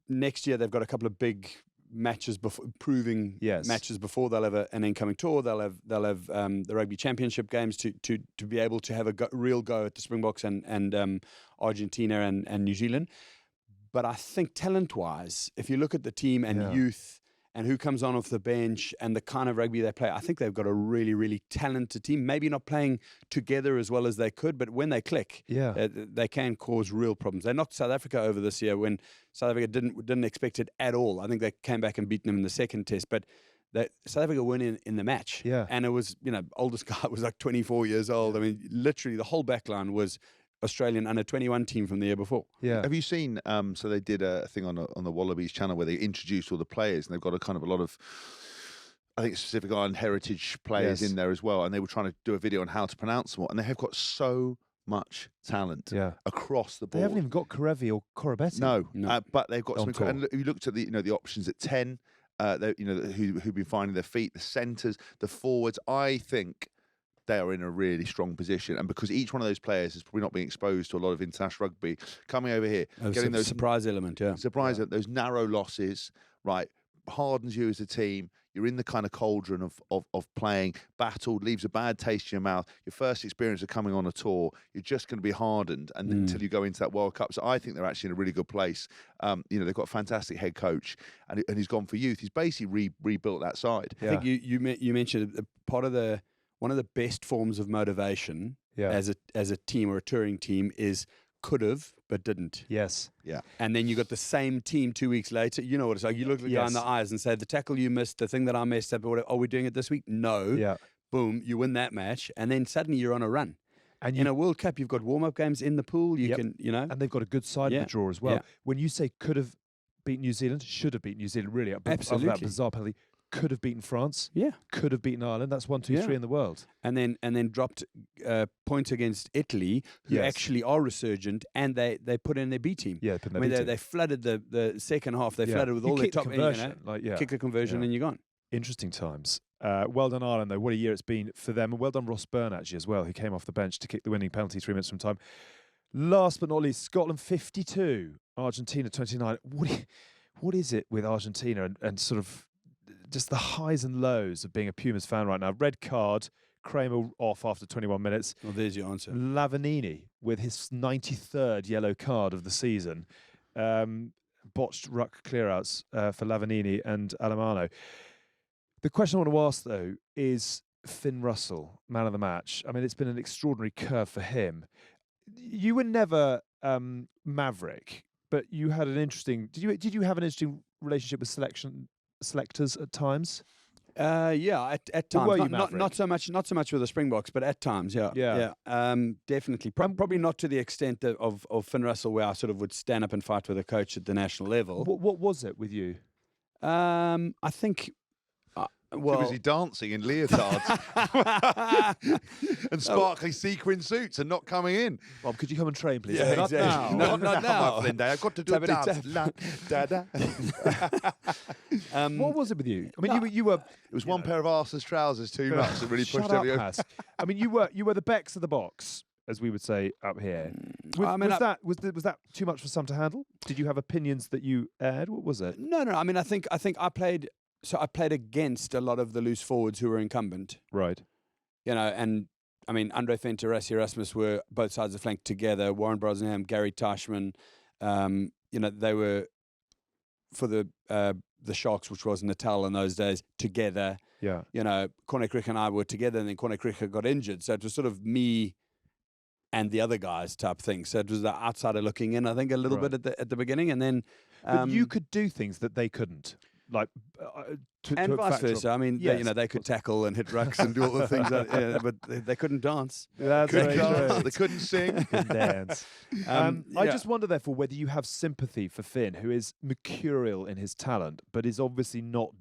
next year. They've got a couple of big matches proving matches before they'll have an incoming tour. They'll have the Rugby Championship games to be able to have a real go at the Springboks and Argentina and New Zealand. But I think talent-wise, if you look at the team and youth and who comes on off the bench and the kind of rugby they play, I think they've got a really, really talented team. Maybe not playing together as well as they could, but when they click, they can cause real problems. They knocked South Africa over this year when South Africa didn't expect it at all. I think they came back and beaten them in the second test, but South Africa won in the match. Yeah. And it was, oldest guy was like 24 years old. I mean, literally the whole back line was Australian under-21 team from the year before. Yeah. Have you seen? So they did a thing on the Wallabies channel where they introduced all the players, and they've got a lot of, I think, specific Ireland heritage players in there as well. And they were trying to do a video on how to pronounce them all, and they have got so much talent across the board. They haven't even got Karevi or Korobetti. No. But they've got some. And if you looked at the options at 10, who've been finding their feet, the centres, the forwards. I think they are in a really strong position, and because each one of those players is probably not being exposed to a lot of international rugby, coming over here, getting those surprise element, those narrow losses, right, hardens you as a team. You're in the kind of cauldron of playing, battled, leaves a bad taste in your mouth. Your first experience of coming on a tour, you're just going to be hardened, and until you go into that World Cup. So I think they're actually in a really good place. They've got a fantastic head coach, and he's gone for youth. He's basically rebuilt that side. I think you mentioned part of one of the best forms of motivation as a team or a touring team is could have but didn't. Yes. Yeah. And then you got the same team 2 weeks later. You know what it's like. You look the guy in the eyes and say, the tackle you missed, the thing that I messed up, are we doing it this week? No. Yeah. Boom, you win that match, and then suddenly you're on a run. And in a World Cup, you've got warm-up games in the pool. You can, And they've got a good side of the draw as well. Yeah. When you say could have beaten New Zealand, should have beaten New Zealand, really. Absolutely. That bizarre penalty. Could have beaten France. Yeah. Could have beaten Ireland. That's 1, 2, 3 in the world. And then dropped points against Italy, who actually are resurgent, and they put in their B team. Yeah, they flooded the second half. They flooded with all their top conversion. Kick a conversion and you're gone. Interesting times. Well done, Ireland, though. What a year it's been for them. And well done, Ross Byrne, actually, as well, who came off the bench to kick the winning penalty 3 minutes from time. Last but not least, Scotland 52, Argentina 29. What is it with Argentina and sort of just the highs and lows of being a Pumas fan right now? Red card, Kramer off after 21 minutes. Well, there's your answer. Lavanini with his 93rd yellow card of the season. Botched ruck clearouts for Lavanini and Alemano. The question I want to ask, though, is Finn Russell, man of the match. I mean, it's been an extraordinary curve for him. You were never Maverick, but you had an interesting... Did you have an interesting relationship with selectors at times? At times. Not so much with the Springboks, but at times, definitely. Probably not to the extent of Finn Russell, where I sort of would stand up and fight with a coach at the national level. What was it with you? I think Well, Too busy dancing in leotards and sparkly sequin suits and not coming in. Bob, could you come and train, please? Yeah, Not exactly. now. Not now. Flynn Day. I've got to do a Tabbity dance. La, da, da. What was it with you? I mean, No. you were. It was one pair of arseless trousers too much that really Shut pushed up, everything. Hask. I mean, you were the Becks of the box, as we would say up here. Was that too much for some to handle? Did you have opinions that you aired? What was it? No. I mean, I think I played. So I played against a lot of the loose forwards who were incumbent. Right. And I mean, Andre Venter, Rassie Erasmus were both sides of the flank together. Warren Brosnam, Gary Teichmann, they were for the Sharks, which was Natal in those days, together. Yeah. Corne Crick and I were together, and then Corne Crick got injured. So it was sort of me and the other guys type thing. So it was the outsider looking in, I think, a little bit at the beginning. And then... But you could do things that they couldn't. Like and vice versa. I mean, yes, they could tackle and hit rucks and do all the things, but they couldn't dance. That's Couldn't very dance, true. they couldn't sing. Couldn't dance. I Yeah. just wonder, therefore, whether you have sympathy for Finn, who is mercurial in his talent, but is obviously not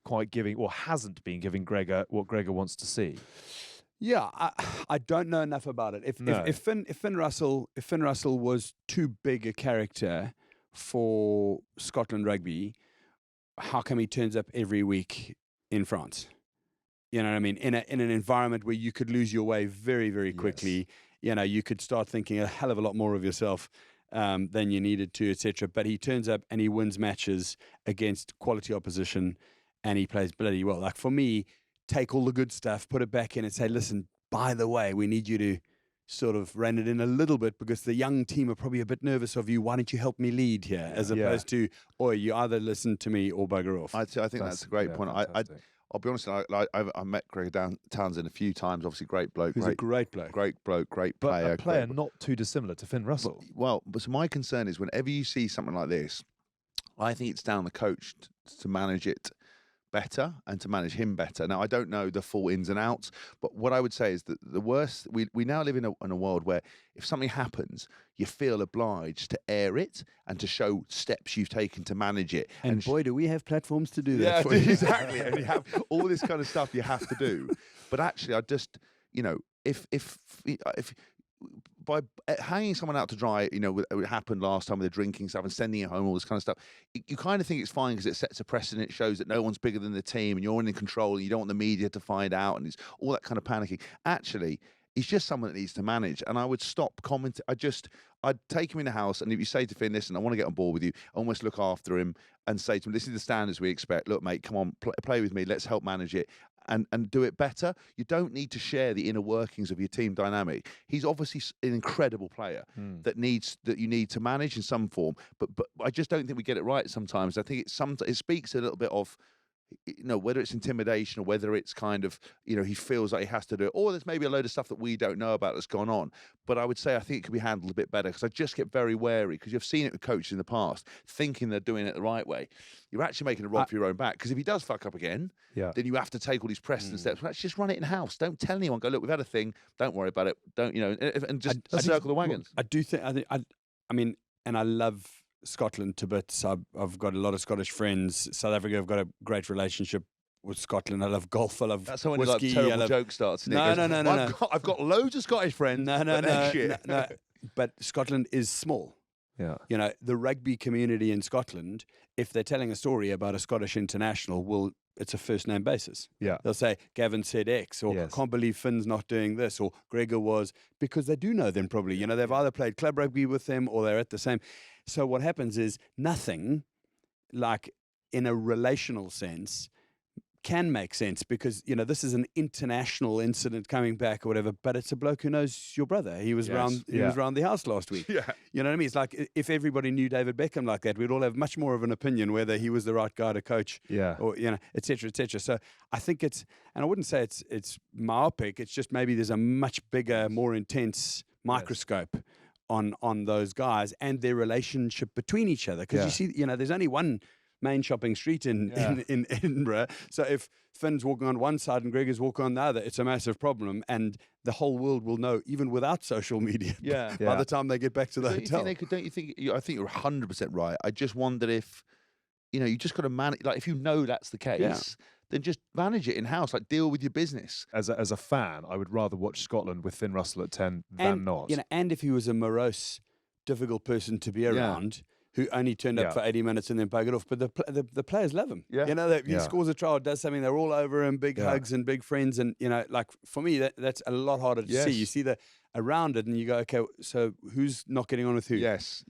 quite giving, or hasn't been giving Gregor what Gregor wants to see. Yeah, I don't know enough about it. If Finn Russell was too big a character for Scotland rugby, how come he turns up every week in France? You know what I mean? In an environment where you could lose your way very, very quickly. Yes. You could start thinking a hell of a lot more of yourself than you needed to, etc. But he turns up and he wins matches against quality opposition, and he plays bloody well. Like, for me, take all the good stuff, put it back in, and say, listen, by the way, we need you to sort of rein it in a little bit because the young team are probably a bit nervous of you. Why don't you help me lead here? As opposed to, you either listen to me or bugger off. I think that's a great point. I'll be honest, I met Gregor Townsend a few times. Obviously, great bloke. He's a great bloke. Great bloke, great But player. a player not too dissimilar to Finn Russell. But so my concern is whenever you see something like this, I think it's down the coach to manage it better and to manage him better. Now, I don't know the full ins and outs, but what I would say is that the worst, we now live in a world where if something happens, you feel obliged to air it and to show steps you've taken to manage it. And boy, do we have platforms to do that. Yeah, exactly. And you have all this kind of stuff you have to do. But actually, I just, if by hanging someone out to dry, what happened last time with the drinking stuff and sending it home, all this kind of stuff, you kind of think it's fine because it sets a precedent, it shows that no one's bigger than the team and you're in control and you don't want the media to find out and it's all that kind of panicking. Actually, he's just someone that needs to manage. And I would stop commenting. I'd take him in the house, and if you say to Finn, listen, I want to get on board with you, almost look after him and say to him, this is the standards we expect. Look, mate, come on, play with me. Let's help manage it. And do it better. You don't need to share the inner workings of your team dynamic. He's obviously an incredible player that you need to manage in some form. But I just don't think we get it right sometimes. I think it speaks a little bit of, whether it's intimidation or whether it's kind of, he feels like he has to do it, or there's maybe a load of stuff that we don't know about that's gone on. But I would say I think it could be handled a bit better because I just get very wary because you've seen it with coaches in the past thinking they're doing it the right way. You're actually making a rod for your own back because if he does fuck up again, then you have to take all these precedent steps. Well, let's just run it in house. Don't tell anyone. Go, look, we've had a thing. Don't worry about it. Don't, and just circle the wagons. I do think, I mean, and I love Scotland to bits. I've got a lot of Scottish friends. South Africa, I've got a great relationship with Scotland. I love golf. I love That's how when whiskey. like terrible joke starts. No. I've got loads of Scottish friends. No. But Scotland is small. Yeah. The rugby community in Scotland, if they're telling a story about a Scottish international, it's a first name basis. Yeah. They'll say Gavin said X, or Yes. can't believe Finn's not doing this, or Gregor was, because they do know them probably. They've either played club rugby with them or they're at the same. So what happens is nothing, like in a relational sense, can make sense because, this is an international incident coming back or whatever, but it's a bloke who knows your brother. He was around the house last week. Yeah. You know what I mean? It's like if everybody knew David Beckham like that, we'd all have much more of an opinion whether he was the right guy to coach or, et cetera, et cetera. So I think and I wouldn't say it's myopic. It's just maybe there's a much bigger, more intense microscope on those guys and their relationship between each other. Because you see, there's only one main shopping street in Edinburgh. So if Finn's walking on one side and Gregor's walking on the other, it's a massive problem. And the whole world will know, even without social media, by the time they get back to the hotel. Don't you think I think you're 100% right. I just wondered if, you just got to manage, like if that's the case, then just manage it in house. Like, deal with your business. As a fan, I would rather watch Scotland with Finn Russell at 10 than not. And if he was a morose, difficult person to be around, who only turned up for 80 minutes and then buggered off, but the players love him. Yeah. He scores a try, does something, they're all over him, big hugs and big friends, and like for me that's a lot harder to see. You see the around it and you go, okay, so who's not getting on with who? Yes,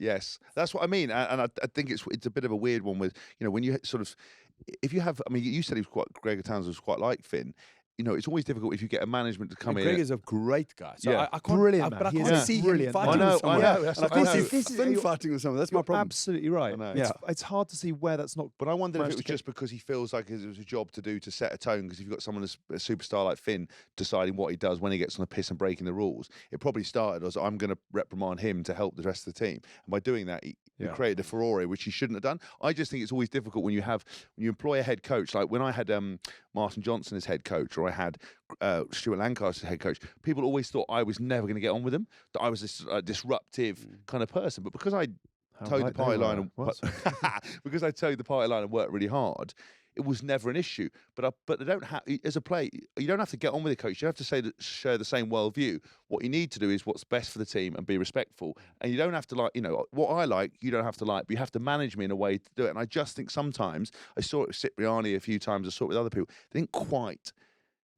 that's what I mean, and I think it's a bit of a weird one with, when you sort of, if you have, I mean, you said Gregor Townsend was quite like Finn. It's always difficult if you get a management to come in. Gregor's a great guy. So I can't, brilliant, but I man. can't see him fighting with someone. I know. I can't see Finn fighting with someone. That's my problem. Absolutely right. It's hard to see where that's not. But I wondered if it was just because he feels like it was a job to do to set a tone. Because if you've got someone a superstar like Finn deciding what he does when he gets on the piss and breaking the rules, it probably started as, I'm going to reprimand him to help the rest of the team. And by doing that, he created a furore which he shouldn't have done. I just think it's always difficult when you employ a head coach. Like when I had Martin Johnson as head coach, or I had Stuart Lancaster as head coach, people always thought I was never going to get on with him, that I was this disruptive kind of person. But because I towed the party line because I towed the party line and worked really hard, it was never an issue. But they don't have, as a player, you don't have to get on with the coach. You have to share the same worldview. What you need to do is what's best for the team and be respectful. And you don't have to like, what I like, you don't have to like, but you have to manage me in a way to do it. And I just think sometimes, I saw it with Cipriani a few times, I saw it with other people, they didn't quite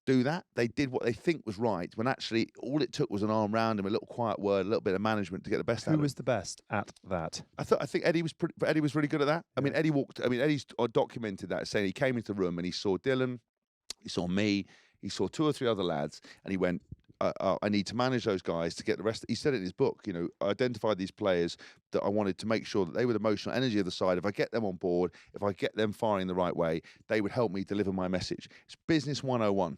do that. They did what they think was right, when actually all it took was an arm round him, a little quiet word, a little bit of management to get the best out of him. Who was the best at that? I think Eddie was really good at that. I mean, Eddie's documented that, saying he came into the room and he saw Dylan, he saw me, he saw 2 or 3 other lads, and he went, I need to manage those guys to get the rest. He said it in his book, I identified these players that I wanted to make sure that they were the emotional energy of the side. If I get them on board, if I get them firing the right way, they would help me deliver my message. It's business 101.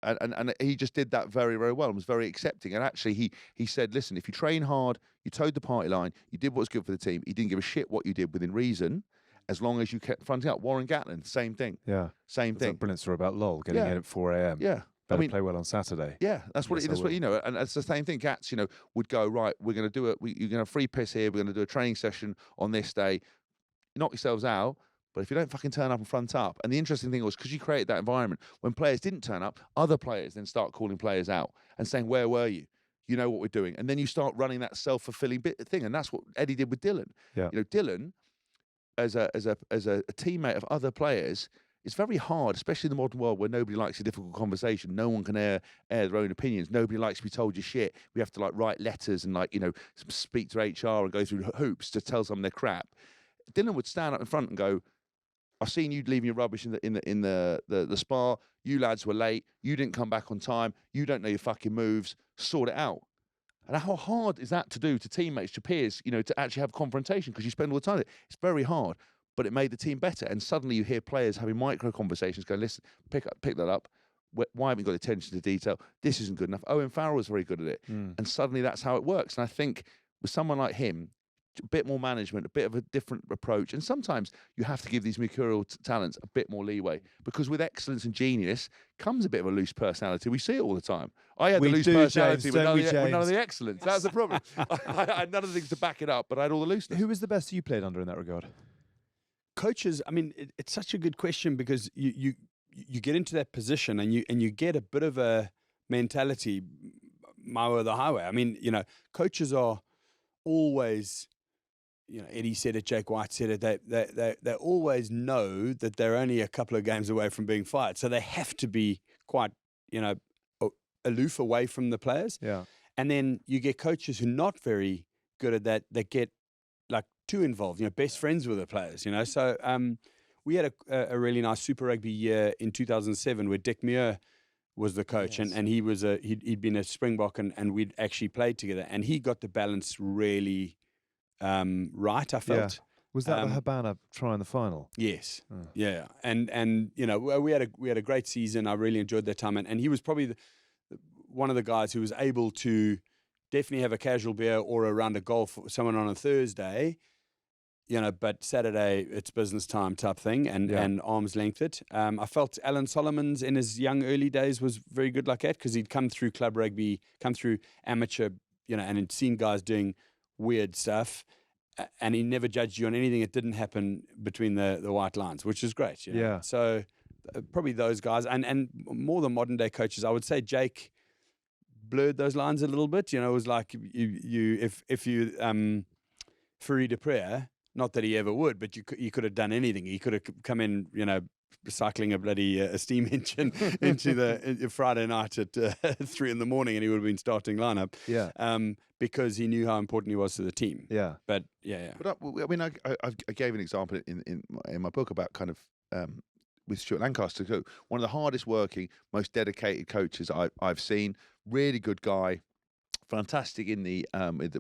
And he just did that very, very well and was very accepting. And actually, he said, listen, if you train hard, you towed the party line, you did what's good for the team, he didn't give a shit what you did within reason, as long as you kept fronting up. Warren Gatland, same thing. Yeah. Same thing. That's a brilliant story about Lowell getting in at 4 a.m. Yeah. Better play well on Saturday. Yeah, that's what and it's the same thing. Gats, would go, right, we're going to do it. You're going to have free piss here. We're going to do a training session on this day. Knock yourselves out. But if you don't fucking turn up and front up, and the interesting thing was, because you created that environment, when players didn't turn up, other players then start calling players out and saying, where were you? You know what we're doing. And then you start running that self-fulfilling thing. And that's what Eddie did with Dylan. Yeah. Dylan, as a teammate of other players, it's very hard, especially in the modern world where nobody likes a difficult conversation. No one can air their own opinions. Nobody likes to be told your shit. We have to write letters and speak to HR and go through hoops to tell someone they're crap. Dylan would stand up in front and go, I've seen you leaving your rubbish in the spa. You lads were late. You didn't come back on time. You don't know your fucking moves. Sort it out. And how hard is that to do to teammates, to peers, to actually have confrontation, because you spend all the time. It's very hard, but it made the team better. And suddenly you hear players having micro conversations going, listen, pick that up. Why haven't you got attention to detail? This isn't good enough. Owen Farrell was very good at it. And suddenly that's how it works. And I think with someone like him, a bit more management, a bit of a different approach. And sometimes you have to give these mercurial talents a bit more leeway, because with excellence and genius comes a bit of a loose personality. We see it all the time. I had the loose personality, but none of the excellence. That's the problem. I had none of the things to back it up, but I had all the looseness. Who was the best you played under in that regard? Coaches, I mean, it's such a good question, because you get into that position and you get a bit of a mentality, my way or the highway. I mean, coaches are always, Eddie said it, Jake White said it, they always know that they're only a couple of games away from being fired. So they have to be quite, aloof away from the players. Yeah. And then you get coaches who are not very good at that get too involved, best friends with the players, So we had a really nice Super Rugby year in 2007 where Dick Muir was the coach, yes. and he was he'd been a Springbok and we'd actually played together, and he got the balance really right, I felt. Yeah. Was that the Habana try in the final? Yes. Oh. Yeah. And we had a great season. I really enjoyed that time, and he was probably one of the guys who was able to definitely have a casual beer or a round of golf with someone on a Thursday, but Saturday it's business time type thing, and arm's length it. I felt Alan Solomons in his young early days was very good like that, because he'd come through club rugby, come through amateur, and had seen guys doing weird stuff, and he never judged you on anything that didn't happen between the white lines, which is great. Yeah. So probably those guys, and more the modern day coaches. I would say Jake blurred those lines a little bit. You know, it was like if you Free de prayer, not that he ever would, but you could have done anything. He could have come in, you know, cycling a bloody a steam engine into the Friday night at 3 a.m, and he would have been starting lineup. Yeah. Because he knew how important he was to the team. Yeah. But yeah. But I mean, I gave an example in my book about kind of with Stuart Lancaster. So one of the hardest working, most dedicated coaches I've seen. Really good guy, fantastic in the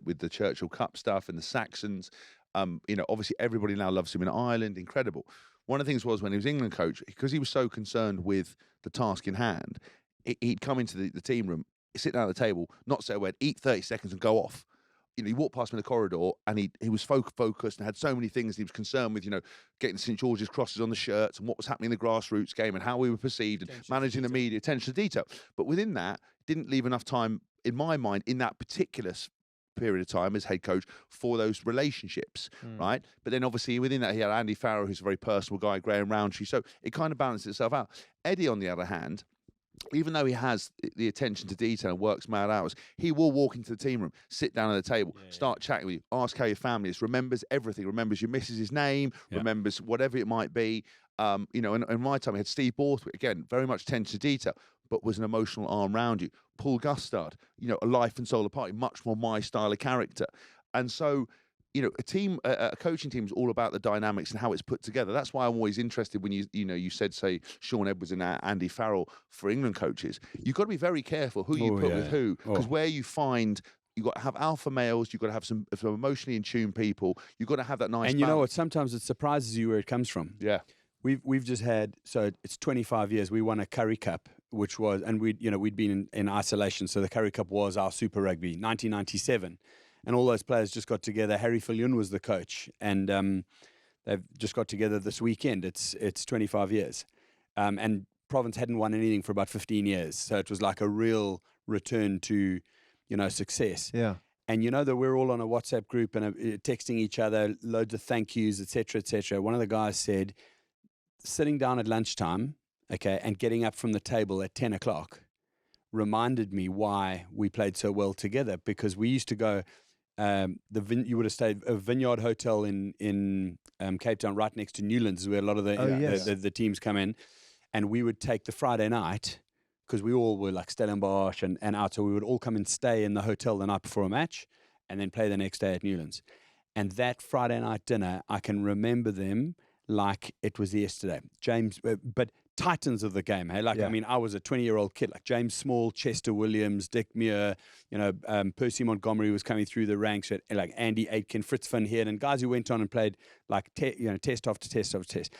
with the Churchill Cup stuff and the Saxons. You know, obviously everybody now loves him in Ireland. Incredible. One of the things was when he was England coach, because he was so concerned with the task in hand, he'd come into the team room, sit down at the table, not say a word, eat 30 seconds and go off. You know, he walked past me in the corridor and he was focused and had so many things he was concerned with, you know, getting St. George's crosses on the shirts and what was happening in the grassroots game and how we were perceived and managing the media, attention to detail. But within that, didn't leave enough time, in my mind, in that particular period of time as head coach for those relationships, right? But then obviously within that, he had Andy Farrell, who's a very personal guy, Graham Roundtree. So it kind of balanced itself out. Eddie, on the other hand, even though he has the attention to detail and works mad hours, he will walk into the team room, sit down at the table, start chatting with you, ask how your family is, remembers everything, remembers your missus' name, remembers whatever it might be. You know, and in my time, we had Steve Borthwick, again, very much attention to detail, but was an emotional arm around you. Paul Gustard, you know, a life and soul of party, much more my style of character. And so, you know, a coaching team is all about the dynamics and how it's put together. That's why I'm always interested when you said, say, Sean Edwards and Andy Farrell for England coaches. You've got to be very careful who you put with who, because where you find you've got to have alpha males, you've got to have some emotionally in tune people, you've got to have that nice. And you know what? Sometimes it surprises you where it comes from. Yeah. We've just had, so it's 25 years. We won a Curry Cup, which was, and we'd been in isolation. So the Curry Cup was our Super Rugby, 1997. And all those players just got together. Harry Fillion was the coach. And they've just got together this weekend. It's 25 years. And Province hadn't won anything for about 15 years. So it was like a real return to, you know, success. Yeah. And you know that we're all on a WhatsApp group and texting each other, loads of thank yous, et cetera, et cetera. One of the guys said, sitting down at lunchtime, okay, and getting up from the table at 10 o'clock reminded me why we played so well together, because we used to go, you would have stayed a Vineyard Hotel in Cape Town, right next to Newlands, where a lot of the teams come in, and we would take the Friday night, because we all were like Stellenbosch and out, so we would all come and stay in the hotel the night before a match, and then play the next day at Newlands. And that Friday night dinner, I can remember them like it was yesterday. James, but titans of the game, hey? Like, I mean, I was a 20-year-old kid, like James Small, Chester Williams, Dick Muir, you know, Percy Montgomery was coming through the ranks, like Andy Aitken, Fritz van Heerden, and guys who went on and played like, test after test after test.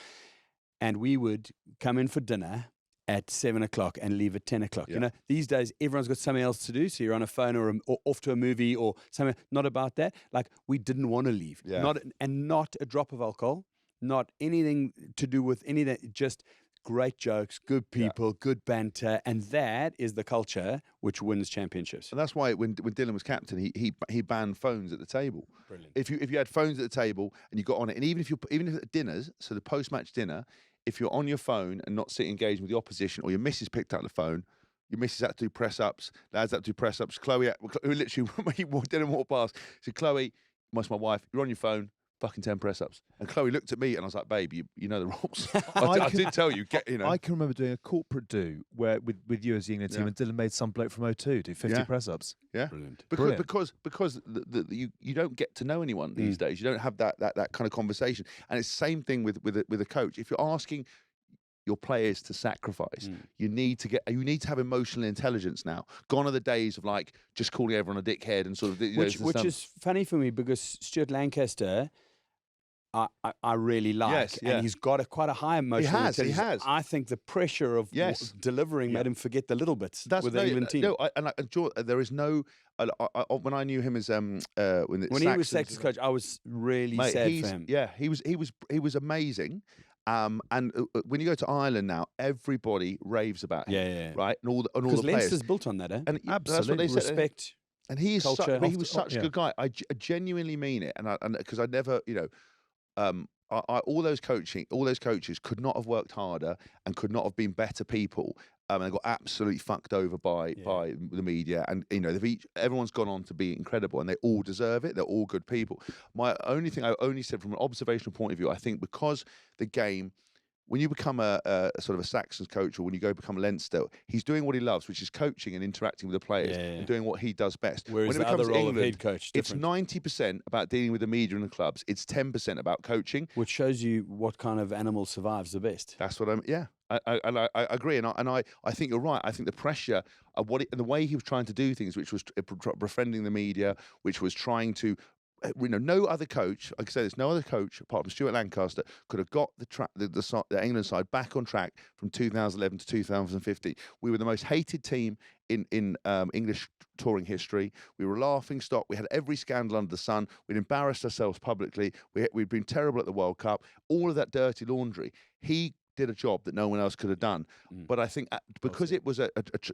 And we would come in for dinner at 7 o'clock and leave at 10 o'clock. You know, these days, everyone's got something else to do. So you're on a phone or off to a movie or something. Not about that. Like, we didn't want to leave. Yeah. Not a drop of alcohol. Not anything to do with anything, just great jokes, good people, good banter, and that is the culture which wins championships. And that's why when Dylan was captain, he banned phones at the table. Brilliant. If you had phones at the table and you got on it, and even if at dinners, so the post-match dinner, if you're on your phone and not sitting engaged with the opposition, or your missus picked up the phone, your missus had to do press-ups, lads had to do press-ups. Chloe, who literally, when Dylan walked past, said, Chloe, that's my wife, you're on your phone, fucking 10 press-ups. And Chloe looked at me and I was like, babe, you know the rules. I did tell you, I can remember doing a corporate do where with you as the England team, and Dylan made some bloke from O2 do 50 press-ups. Yeah. Brilliant. Because you don't get to know anyone these days. You don't have that kind of conversation. And it's the same thing with a coach. If you're asking your players to sacrifice, you need to have emotional intelligence now. Gone are the days of like just calling everyone a dickhead and sort of which is funny for me, because Stuart Lancaster I really like, and he's got quite a high emotional intelligence. He has. I think the pressure of delivering made him forget the little bits with the England team. There is no. When I knew him as when he was Saxon's coach, I was really sad for him. Yeah, he was amazing. And when you go to Ireland now, everybody raves about him. Right, and all the players. Because Leinster's built on that, eh? And absolutely, that's what they said. Respect. And he is he was such a good guy. I genuinely mean it, and because I never, all those coaches could not have worked harder and could not have been better people. And they got absolutely fucked over by the media, and everyone's gone on to be incredible, and they all deserve it. They're all good people. My only thing I only said from an observational point of view, I think because the game, when you become a sort of a Saxons coach, or when you go become a Leinster, he's doing what he loves, which is coaching and interacting with the players and doing what he does best. Whereas when it the becomes other role England, of head coach, it's 90% about dealing with the media and the clubs. It's 10% about coaching, which shows you what kind of animal survives the best. That's what I agree, and I think you're right. I think the pressure of and the way he was trying to do things, which was befriending the media, which was trying to. No other coach, like I say, there's no other coach apart from Stuart Lancaster could have got the England side back on track from 2011 to 2050. We were the most hated team in English touring history. We were a laughing stock. We had every scandal under the sun. We'd embarrassed ourselves publicly. We'd been terrible at the World Cup. All of that dirty laundry. He did a job that no one else could have done. But I think because it was a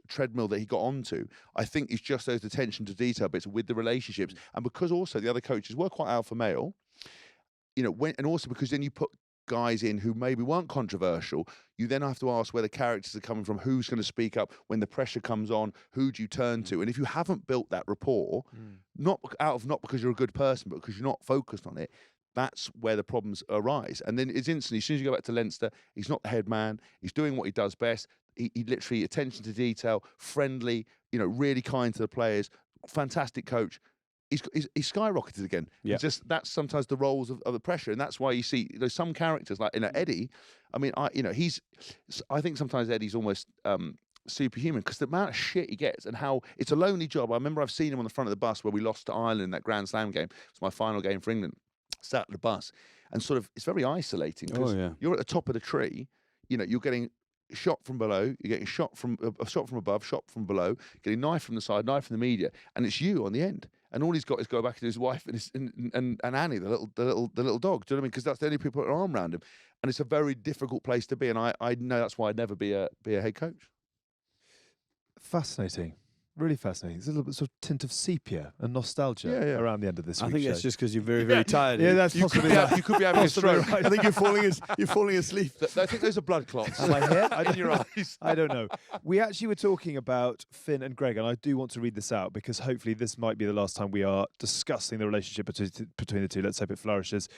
treadmill that he got onto, I think it's just those attention to detail bits with the relationships. And because also the other coaches were quite alpha male, and also because then you put guys in who maybe weren't controversial, you then have to ask where the characters are coming from, who's going to speak up when the pressure comes on, who do you turn to? And if you haven't built that rapport, not because you're a good person, but because you're not focused on it, that's where the problems arise. And then it's instantly, as soon as you go back to Leinster, he's not the head man. He's doing what he does best. He literally, attention to detail, friendly, really kind to the players, fantastic coach. He's skyrocketed again. Yeah. That's sometimes the roles of the pressure. And that's why you see there's some characters like Eddie. I mean, I think sometimes Eddie's almost superhuman because the amount of shit he gets and how it's a lonely job. I remember I've seen him on the front of the bus where we lost to Ireland in that Grand Slam game. It's my final game for England. Sat at the bus, and sort of it's very isolating because you're at the top of the tree. You're getting shot from below, you're getting shot from above, shot from below, getting knife from the side, knife from the media, and it's you on the end. And all he's got is go back to his wife and Annie, the little dog. Do you know what I mean? Because that's the only people that are arm around him, and it's a very difficult place to be. And I know that's why I'd never be a head coach. Fascinating. Really fascinating. There's a little bit sort of tint of sepia and nostalgia around the end of this week's I think show. that's just because you're very, very tired. Yeah, that's possibly You could be having a stroke. I think you're falling asleep. I think those are blood clots. Am I here? in your eyes. I don't know. We actually were talking about Finn and Greg, and I do want to read this out because hopefully this might be the last time we are discussing the relationship between the two. Let's hope it flourishes.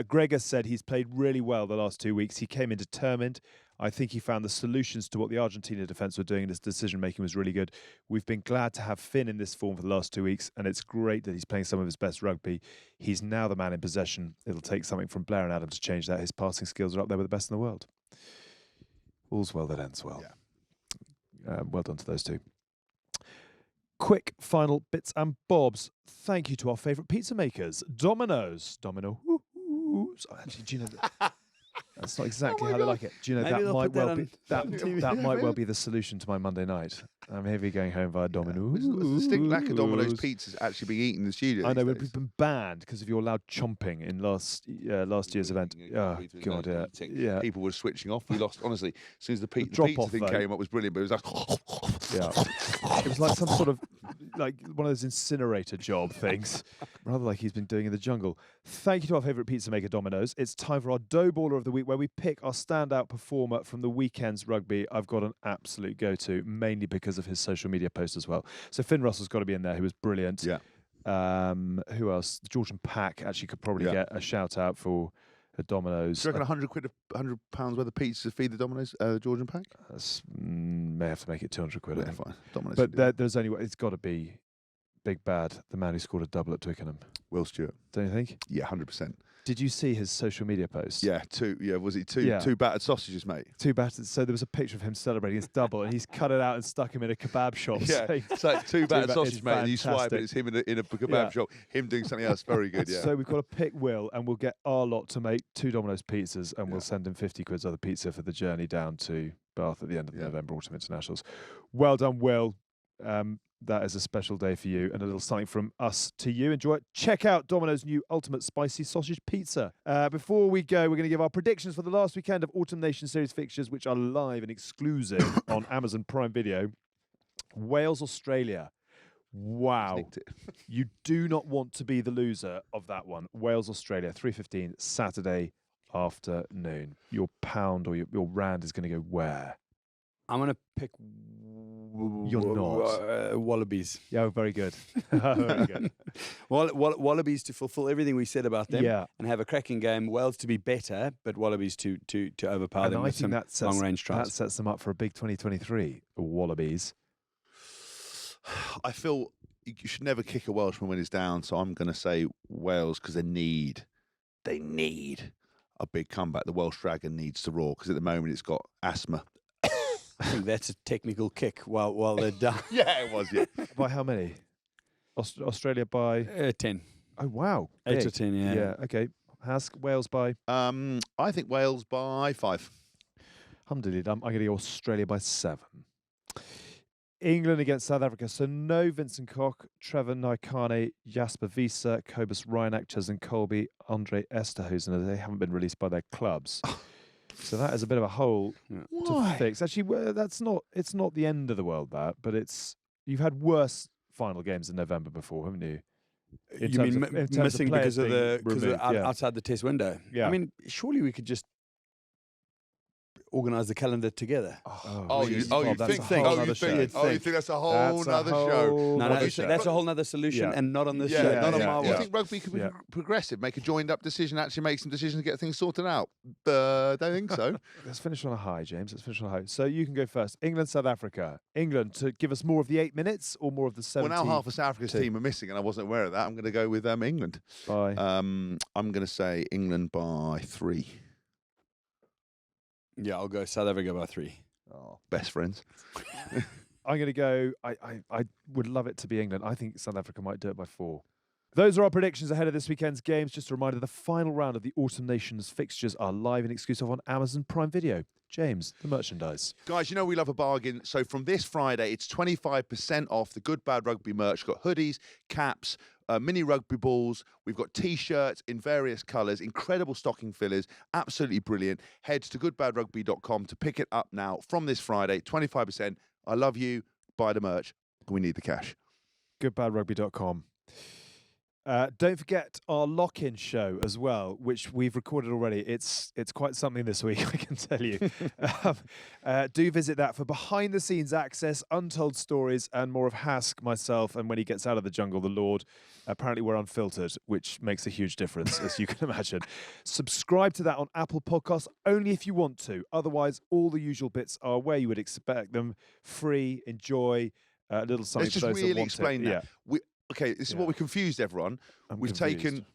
Greg has said he's played really well the last 2 weeks. He came in determined. I think he found the solutions to what the Argentina defence were doing, and his decision-making was really good. We've been glad to have Finn in this form for the last 2 weeks, and it's great that he's playing some of his best rugby. He's now the man in possession. It'll take something from Blair and Adam to change that. His passing skills are up there with the best in the world. All's well that ends well. Yeah. Well done to those two. Quick final bits and bobs. Thank you to our favourite pizza makers, Domino's. Domino. Actually, do you know that? That's not exactly how they like it. Do you know Maybe that might well on be that might well be the solution to my Monday night. I'm heavy going home via Domino's. There's a distinct lack of Domino's pizzas actually being eaten in the studio. I know we've been banned because of your loud chomping in last year's event. Oh God, yeah. People were switching off. We lost honestly. As soon as the pizza thing vote. came up, it was brilliant. But it was like, It was like some sort of like one of those incinerator job things, rather like he's been doing in the jungle. Thank you to our favourite pizza maker, Domino's. It's time for our Doughballer of the week, where we pick our standout performer from the weekend's rugby. I've got an absolute go-to, mainly because of his social media post as well. So Finn Russell's got to be in there, who was brilliant. Yeah. Who else? Georgian Pack actually could probably get a shout out for a Domino's. do you reckon £100 worth of pizza to feed the Domino's Georgian Pack? May have to make it 200 quid. I think. Fine. Domino's. But there's only it's got to be Big Bad, the man who scored a double at Twickenham. Will Stewart. Don't you think? Yeah, 100%. Did you see his social media post? Yeah, was it two battered sausages, mate? Two battered. So there was a picture of him celebrating his double, and he's cut it out and stuck him in a kebab shop. Yeah, it's like two battered sausages, mate. And you swipe it, it's him in a kebab shop. Him doing something else, very good. Yeah. So we've got to pick Will, and we'll get our lot to make 2 Domino's pizzas, and we'll send him 50 quid's worth of pizza for the journey down to Bath at the end of the November Autumn Internationals. Well done, Will. That is a special day for you, and a little something from us to you. Enjoy it. Check out Domino's new Ultimate Spicy Sausage Pizza. Before we go, we're going to give our predictions for the last weekend of Autumn Nation Series fixtures, which are live and exclusive on Amazon Prime Video. Wales, Australia. Wow. Sneaked it. You do not want to be the loser of that one. Wales, Australia, 3:15 Saturday afternoon. Your pound or your rand is going to go where? I'm going to pick You're not. Wallabies. Yeah, very good. Very good. Wallabies to fulfill everything we said about them Yeah. and have a cracking game. Wales to be better, but Wallabies to overpower And them I with think some that long-range tries. That sets them up for a big 2023. Wallabies. I feel you should never kick a Welshman when he's down, so I'm going to say Wales because they need a big comeback. The Welsh Dragon needs to roar because at the moment it's got asthma. I think that's a technical kick while they're down. Yeah, it was. Yeah. By how many? Australia by 10. Oh wow. 8 or Big. 10, yeah. Yeah, okay. Hask, Wales by I think Wales by 5. Humdiddly-dum. I'm going to go Australia by 7. England against South Africa. So no Vincent Koch, Trevor Naikane, Jasper Wiese, Cobus Reinach, Cheslin Colby, Andre Esterhuizen. They haven't been released by their clubs. So that is a bit of a hole to fix. Actually, it's not the end of the world, but you've had worse final games in November before, haven't you? You mean missing because of outside the test window? Yeah. I mean, surely we could just organise the calendar together. You think that's a whole nother show? No, that's a whole nother solution, and not on this show. Not on my You watch. think rugby could be progressive, make a joined-up decision, actually make some decisions, get things sorted out? Don't think so. Let's finish on a high, James. Let's finish on a high. So you can go first. England, South Africa. England to give us more of the 8 minutes or more of the 17? Well, now half of South Africa's team are missing, and I wasn't aware of that. I'm going to go with England. Bye. I'm going to say England by 3. Yeah, I'll go South Africa by 3. Oh, best friends. I'm going to go. I would love it to be England. I think South Africa might do it by 4. Those are our predictions ahead of this weekend's games. Just a reminder, the final round of the Autumn Nations fixtures are live and exclusive on Amazon Prime Video. James, the merchandise. Guys, you know we love a bargain. So from this Friday, it's 25% off the Good Bad Rugby merch. Got hoodies, caps, mini rugby balls. We've got T-shirts in various colours, incredible stocking fillers, absolutely brilliant. Head to goodbadrugby.com to pick it up now from this Friday, 25%. I love you. Buy the merch. We need the cash. Goodbadrugby.com. Don't forget our lock-in show as well, which we've recorded already. It's quite something this week, I can tell you. Do visit that for behind-the-scenes access, untold stories, and more of Hask, myself, and when he gets out of the jungle, the Lord. Apparently we're unfiltered, which makes a huge difference, as you can imagine. Subscribe to that on Apple Podcasts, only if you want to. Otherwise, all the usual bits are where you would expect them. Free, enjoy, a little something. Let's just really explain that. Yeah. Okay, this is what we confused everyone. We've confused. taken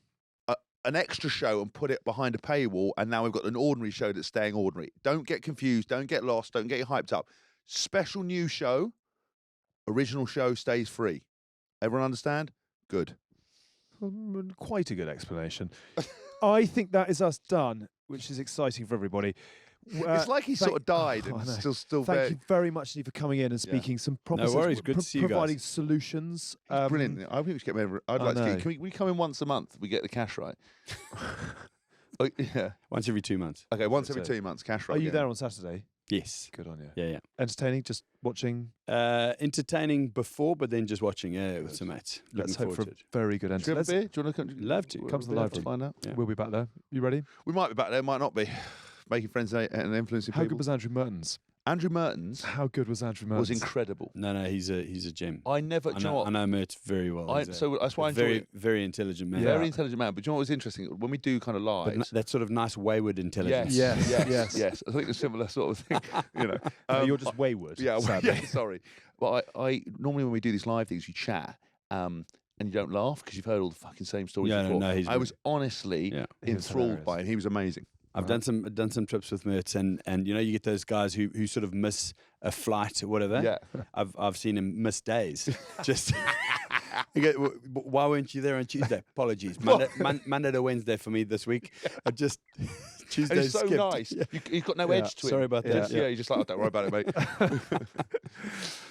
an extra show and put it behind a paywall, and now we've got an ordinary show that's staying ordinary. Don't get confused. Don't get lost. Don't get hyped up. Special new show, original show stays free. Everyone understand? Good. Quite a good explanation. I think that is us done, which is exciting for everybody. It's like he sort of died and still Thank there. you very much, Steve, for coming in and speaking some proper No worries. Good to see you guys. providing solutions. Brilliant. I think we should get him. I'd like to get. Can we come in once a month? We get the cash right. Oh, yeah. Once every 2 months. Okay, once every 2 months, cash right. Are you there on Saturday? Yes. Good on you. Yeah. Entertaining, just watching. Entertaining before, but then just watching. Yeah, with some mates. Let's Looking hope for a forward to it. very good Do you have a entertainment. beer? Do you want to come? Love to. Come to the live to room. find out. Yeah. We'll be back there. You ready? We might be back there, might not be. Making friends and influencing How people. good was Andrew Mertens? Andrew Mertens? How good was Andrew Mertens? Was incredible. No, he's a gem. I never. Do you know what? I know Mert very well. So that's why I enjoy very, it. very intelligent man. Very intelligent man. But do you know what was interesting? When we do kind of But lives. that sort of nice wayward intelligence. Yes. I think a similar sort of thing. You know, No, you're just wayward. yeah, sadly. yeah. Sorry, but I normally when we do these live things, you chat. And you don't laugh because you've heard all the fucking same stories Yeah, before. no, he's I was honestly Yeah. He was enthralled hilarious. by him. He was amazing. I've done some trips with Mert, and you know you get those guys who sort of miss a flight or whatever. Yeah. I've seen him miss days. Just you go, why weren't you there on Tuesday? Apologies, Monday to Wednesday for me this week. I just Tuesday It's so skipped. nice. He's got no edge to it. Sorry about that. Yeah, you're just like, oh, don't worry about it,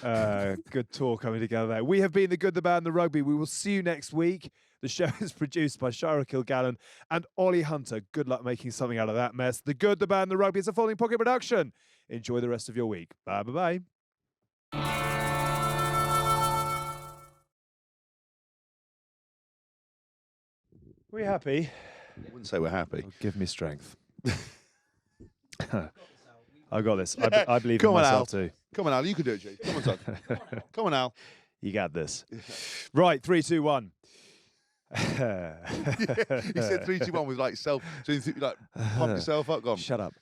mate. Good talk coming together there. We have been the Good, the Bad, and the Rugby. We will see you next week. The show is produced by Shira Kilgallen and Ollie Hunter. Good luck making something out of that mess. The Good, the Bad, and the Rugby is a Folding Pocket production. Enjoy the rest of your week. Bye-bye. We happy? I wouldn't say we're happy. Oh, give me strength. I got this. I believe in Come on, myself Al. too. Come on, Al. You can do it, G. Come on, son. Come on, Al. You got this. Right, 3, 2, 1. He said 3, 2, 1 with like self. So you think, like pump yourself up. Go on. Shut up.